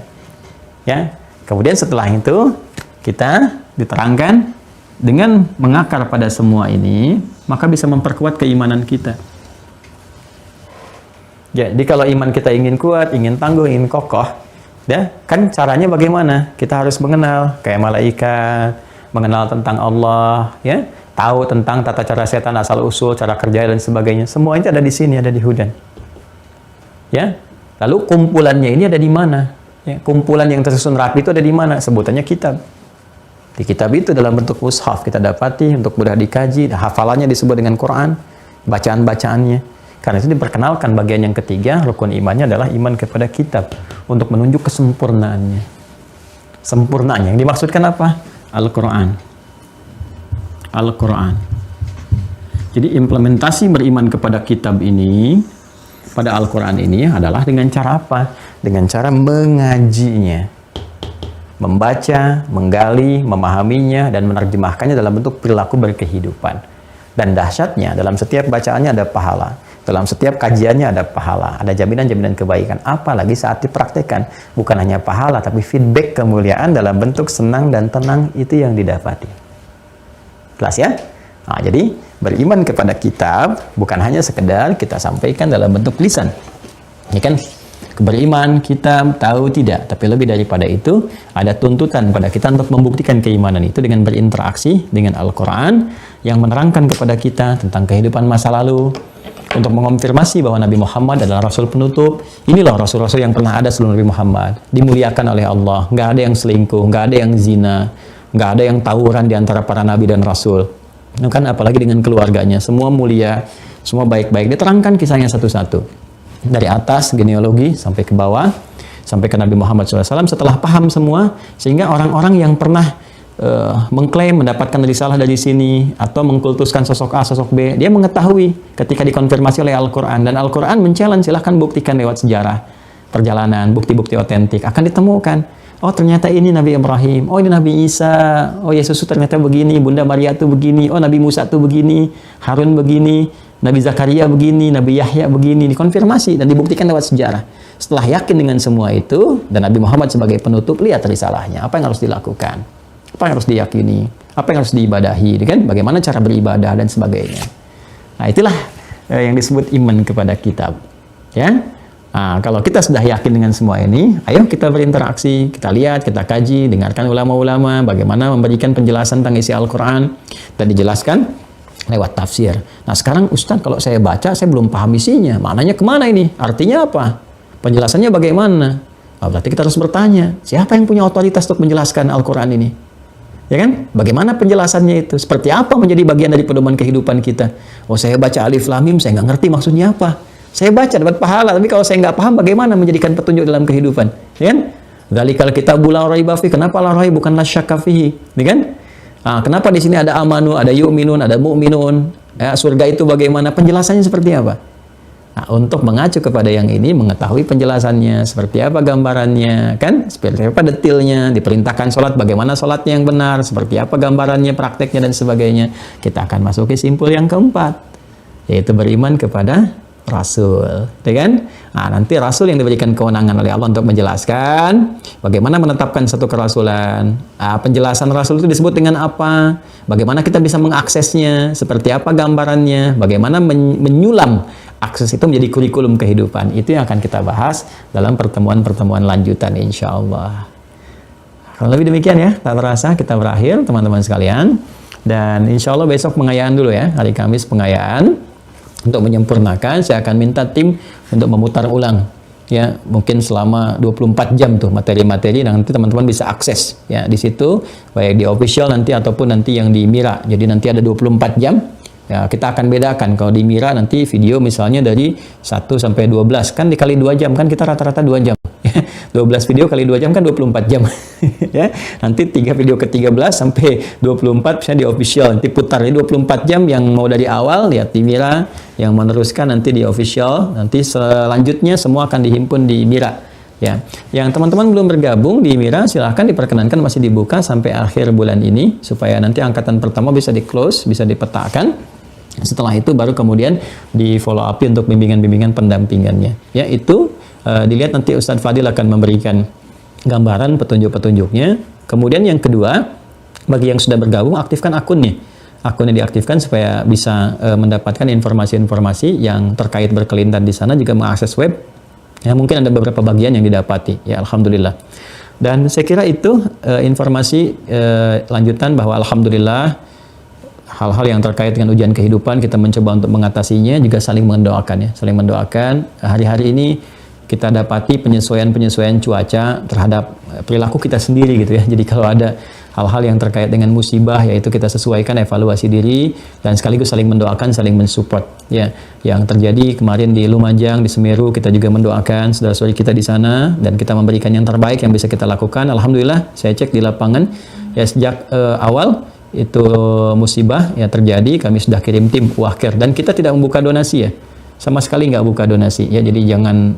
Ya. Kemudian setelah itu kita diterangkan dengan mengakar pada semua ini, maka bisa memperkuat keimanan kita. Jadi kalau iman kita ingin kuat, ingin tangguh, ingin kokoh, ya, kan caranya bagaimana? Kita harus mengenal kayak malaikat, mengenal tentang Allah, ya, tahu tentang tata cara setan asal usul, cara kerja dan sebagainya. Semua itu ada di sini, ada di hudan. Ya. Lalu kumpulannya ini ada di mana? Ya, kumpulan yang tersusun rapi itu ada di mana? Sebutannya kitab. Di kitab itu dalam bentuk mushaf kita dapati untuk mudah dikaji, hafalannya disebut dengan Quran, bacaan-bacaannya. Karena itu diperkenalkan bagian yang ketiga, rukun imannya adalah iman kepada kitab untuk menunjuk kesempurnaannya. Sempurnanya yang dimaksudkan apa? Al-Quran. Al-Quran. Jadi implementasi beriman kepada kitab ini, pada Al-Quran ini adalah dengan cara apa? Dengan cara mengajinya, membaca, menggali, memahaminya, dan menerjemahkannya dalam bentuk perilaku berkehidupan. Dan dahsyatnya, dalam setiap bacaannya ada pahala. Dalam setiap kajiannya ada pahala, ada jaminan-jaminan kebaikan. Apalagi saat dipraktekkan, bukan hanya pahala, tapi feedback kemuliaan dalam bentuk senang dan tenang itu yang didapati. Jelas ya? Nah, jadi beriman kepada kitab bukan hanya sekedar kita sampaikan dalam bentuk lisan. Ya kan? Beriman, kitab, tahu tidak. Tapi lebih daripada itu, ada tuntutan pada kita untuk membuktikan keimanan itu dengan berinteraksi dengan Al-Quran yang menerangkan kepada kita tentang kehidupan masa lalu, untuk mengonfirmasi bahwa Nabi Muhammad adalah Rasul penutup. Inilah Rasul-Rasul yang pernah ada sebelum Nabi Muhammad. Dimuliakan oleh Allah. Nggak ada yang selingkuh, nggak ada yang zina, nggak ada yang tawuran di antara para Nabi dan Rasul. Kan apalagi dengan keluarganya. Semua mulia, semua baik-baik. Diterangkan kisahnya satu-satu. Dari atas, genealogi, sampai ke bawah, sampai ke Nabi Muhammad SAW. Setelah paham semua, sehingga orang-orang yang pernah mengklaim mendapatkan risalah dari sini atau mengkultuskan sosok A, sosok B, dia mengetahui ketika dikonfirmasi oleh Al-Quran, dan Al-Quran men-challenge, silahkan buktikan lewat sejarah perjalanan, bukti-bukti otentik akan ditemukan. Oh ternyata ini Nabi Ibrahim, oh ini Nabi Isa, oh Yesus ternyata begini, Bunda Maria tuh begini, oh Nabi Musa tuh begini, Harun begini, Nabi Zakaria begini, Nabi Yahya begini, dikonfirmasi dan dibuktikan lewat sejarah. Setelah yakin dengan semua itu, dan Nabi Muhammad sebagai penutup, lihat risalahnya, apa yang harus dilakukan, apa yang harus diyakini, apa yang harus diibadahi, kan? Bagaimana cara beribadah dan sebagainya. Nah, itulah yang disebut iman kepada kitab. Ya, nah, kalau kita sudah yakin dengan semua ini, ayo kita berinteraksi, kita lihat, kita kaji, dengarkan ulama-ulama, bagaimana memberikan penjelasan tentang isi Al-Quran, dan dijelaskan lewat tafsir. Nah, sekarang Ustaz, kalau saya baca, saya belum paham isinya, maknanya kemana ini? Artinya apa? Penjelasannya bagaimana? Nah, berarti kita harus bertanya, siapa yang punya otoritas untuk menjelaskan Al-Quran ini? Ya kan? Bagaimana penjelasannya itu? Seperti apa menjadi bagian dari pedoman kehidupan kita? Oh, saya baca Alif Lam Mim, saya nggak ngerti maksudnya apa. Saya baca dapat pahala, tapi kalau saya nggak paham, bagaimana menjadikan petunjuk dalam kehidupan? Ya kan? Dzalikal kitabu la raiba fihi. Kenapa la raib bukan la syakka fihi? Ya kan? Nah, kenapa di sini ada amanu, ada yu'minun, ada mu'minun? Ya, surga itu bagaimana? Penjelasannya seperti apa? Nah, untuk mengacu kepada yang ini, mengetahui penjelasannya, seperti apa gambarannya, kan? Seperti apa detailnya, diperintahkan sholat, bagaimana sholatnya yang benar, seperti apa gambarannya, prakteknya, dan sebagainya. Kita akan masuki simpul yang keempat, yaitu beriman kepada Rasul, ya kan? Nah, nanti Rasul yang diberikan kewenangan oleh Allah untuk menjelaskan bagaimana menetapkan satu kerasulan. Nah, penjelasan Rasul itu disebut dengan apa? Bagaimana kita bisa mengaksesnya? Seperti apa gambarannya? Bagaimana menyulam akses itu menjadi kurikulum kehidupan? Itu yang akan kita bahas dalam pertemuan-pertemuan lanjutan, insya Allah. Kalau lebih demikian ya, tak terasa kita berakhir, teman-teman sekalian. Dan insya Allah besok pengayaan dulu ya, hari Kamis pengayaan. Untuk menyempurnakan, saya akan minta tim untuk memutar ulang ya, mungkin selama 24 jam tuh materi-materi, nanti teman-teman bisa akses ya di situ, baik di official nanti ataupun nanti yang di Mira. Jadi nanti ada 24 jam ya, kita akan bedakan. Kalau di Mira nanti video misalnya dari 1 sampai 12 kan dikali 2 jam, kan kita rata-rata 2 jam. 12 video kali 2 jam kan 24 jam. Ya. Nanti 3 video ke 13 sampai 24 misalnya di official. Nanti putar di 24 jam, yang mau dari awal lihat di Mira, yang meneruskan nanti di official. Nanti selanjutnya semua akan dihimpun di Mira. Ya. Yang teman-teman belum bergabung di Mira, silahkan diperkenankan masih dibuka sampai akhir bulan ini supaya nanti angkatan pertama bisa di-close, bisa dipetakan. Setelah itu baru kemudian di follow up untuk bimbingan-bimbingan pendampingannya. Ya, itu dilihat nanti Ustadz Fadil akan memberikan gambaran petunjuk-petunjuknya. Kemudian yang kedua, bagi yang sudah bergabung, aktifkan akunnya. Akunnya diaktifkan supaya bisa mendapatkan informasi-informasi yang terkait berkelindan di sana, juga mengakses web. Ya, mungkin ada beberapa bagian yang didapati. Ya, alhamdulillah. Dan saya kira itu informasi lanjutan bahwa alhamdulillah hal-hal yang terkait dengan ujian kehidupan kita mencoba untuk mengatasinya, juga saling mendoakan ya, saling mendoakan. Hari-hari ini kita dapati penyesuaian-penyesuaian cuaca terhadap perilaku kita sendiri gitu ya. Jadi kalau ada hal-hal yang terkait dengan musibah, yaitu kita sesuaikan, evaluasi diri, dan sekaligus saling mendoakan, saling mensupport ya. Yang terjadi kemarin di Lumajang, di Semeru, kita juga mendoakan saudara-saudari kita di sana, dan kita memberikan yang terbaik yang bisa kita lakukan. Alhamdulillah, saya cek di lapangan ya, sejak awal itu musibah ya terjadi, kami sudah kirim tim Wahker, dan kita tidak membuka donasi ya, sama sekali nggak buka donasi ya. Jadi jangan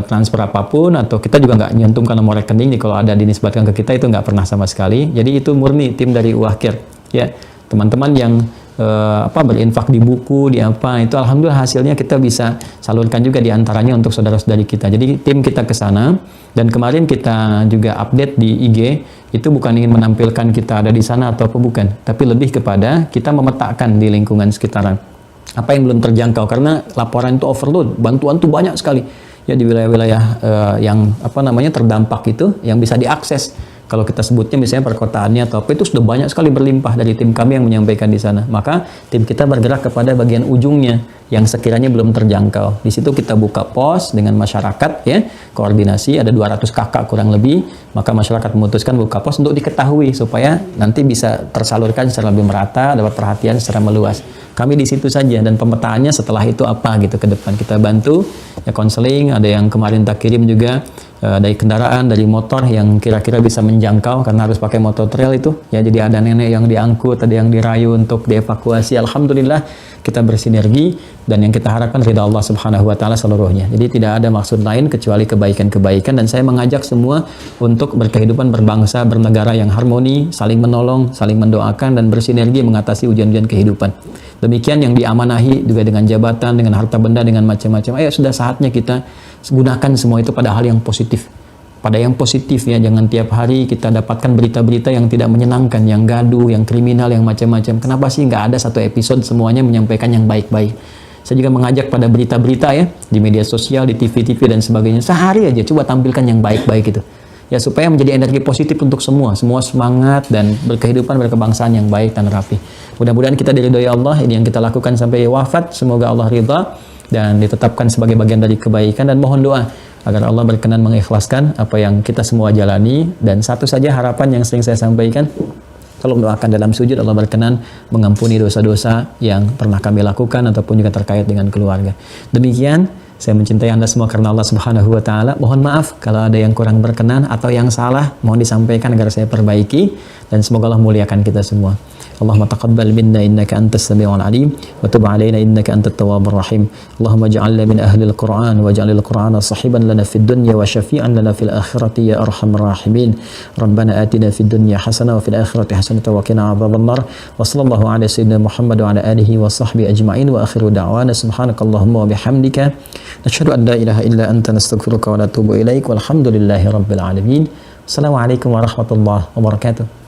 transfer apapun, atau kita juga nggak nyantumkan nomor rekening nih, kalau ada dinisbatkan ke kita itu nggak pernah sama sekali. Jadi itu murni tim dari Wahker ya. Teman-teman yang berinfak di buku, di apa, itu alhamdulillah hasilnya kita bisa salurkan juga di antaranya untuk saudara-saudari kita. Jadi tim kita ke sana, dan kemarin kita juga update di IG, itu bukan ingin menampilkan kita ada di sana atau apa, bukan, tapi lebih kepada kita memetakan di lingkungan sekitaran apa yang belum terjangkau, karena laporan itu overload, bantuan itu banyak sekali ya di wilayah-wilayah yang terdampak itu, yang bisa diakses. Kalau kita sebutnya misalnya perkotaannya atau apa, itu sudah banyak sekali berlimpah dari tim kami yang menyampaikan di sana. Maka tim kita bergerak kepada bagian ujungnya yang sekiranya belum terjangkau. Di situ kita buka pos dengan masyarakat ya, koordinasi, ada 200 kakak kurang lebih. Maka masyarakat memutuskan buka pos untuk diketahui supaya nanti bisa tersalurkan secara lebih merata, dapat perhatian secara meluas. Kami di situ saja, dan pemetaannya setelah itu apa gitu ke depan. Kita bantu ya, konseling, ada yang kemarin tak kirim juga dari kendaraan, dari motor yang kira-kira bisa menjangkau karena harus pakai motor trail itu ya. Jadi ada nenek yang diangkut, ada yang dirayu untuk dievakuasi. Alhamdulillah kita bersinergi, dan yang kita harapkan ridha Allah Subhanahu wa taala seluruhnya. Jadi tidak ada maksud lain kecuali kebaikan-kebaikan, dan saya mengajak semua untuk berkehidupan berbangsa, bernegara yang harmoni, saling menolong, saling mendoakan, dan bersinergi mengatasi ujian-ujian kehidupan. Demikian yang diamanahi juga dengan jabatan, dengan harta benda, dengan macam-macam. Ayo sudah saatnya kita gunakan semua itu pada hal yang positif. Pada yang positif ya, jangan tiap hari kita dapatkan berita-berita yang tidak menyenangkan, yang gaduh, yang kriminal, yang macam-macam. Kenapa sih nggak ada satu episode semuanya menyampaikan yang baik-baik? Saya juga mengajak pada berita-berita ya, di media sosial, di TV-TV dan sebagainya. Sehari aja coba tampilkan yang baik-baik itu. Ya, supaya menjadi energi positif untuk semua semangat dan berkehidupan berkebangsaan yang baik dan rapi. Mudah-mudahan kita diridhoi Allah, ini yang kita lakukan sampai wafat, semoga Allah ridha dan ditetapkan sebagai bagian dari kebaikan, dan mohon doa agar Allah berkenan mengikhlaskan apa yang kita semua jalani. Dan satu saja harapan yang sering saya sampaikan, tolong doakan dalam sujud Allah berkenan mengampuni dosa-dosa yang pernah kami lakukan ataupun juga terkait dengan keluarga. Demikian, saya mencintai Anda semua karena Allah Subhanahu wa taala. Mohon maaf kalau ada yang kurang berkenan atau yang salah, mohon disampaikan agar saya perbaiki, dan semoga Allah muliakan kita semua. Allahumma taqabbal minna innaka antas samiul alim wa tub alaina innaka antat tawwabur rahim. Allahumma ij'alna min ahli al-Qur'an waj'alil Qur'ana sahiban lana fid dunya wa syafi'an lana fil akhirati ya arhamar rahimin. Rabbana atina fid dunya hasanah wa fil akhirati hasanah wa qina adzabannar. Wa sallallahu ala sayyidina Muhammad wa ala alihi wa sahbihi ajma'in, wa akhiru da'wana subhanakallahumma wa bihamdika nashhadu an la ilaha illa anta nastaghfiruka wa natubu ilaik, walhamdulillahi rabbil alamin. Assalamualaikum warahmatullahi wabarakatuh.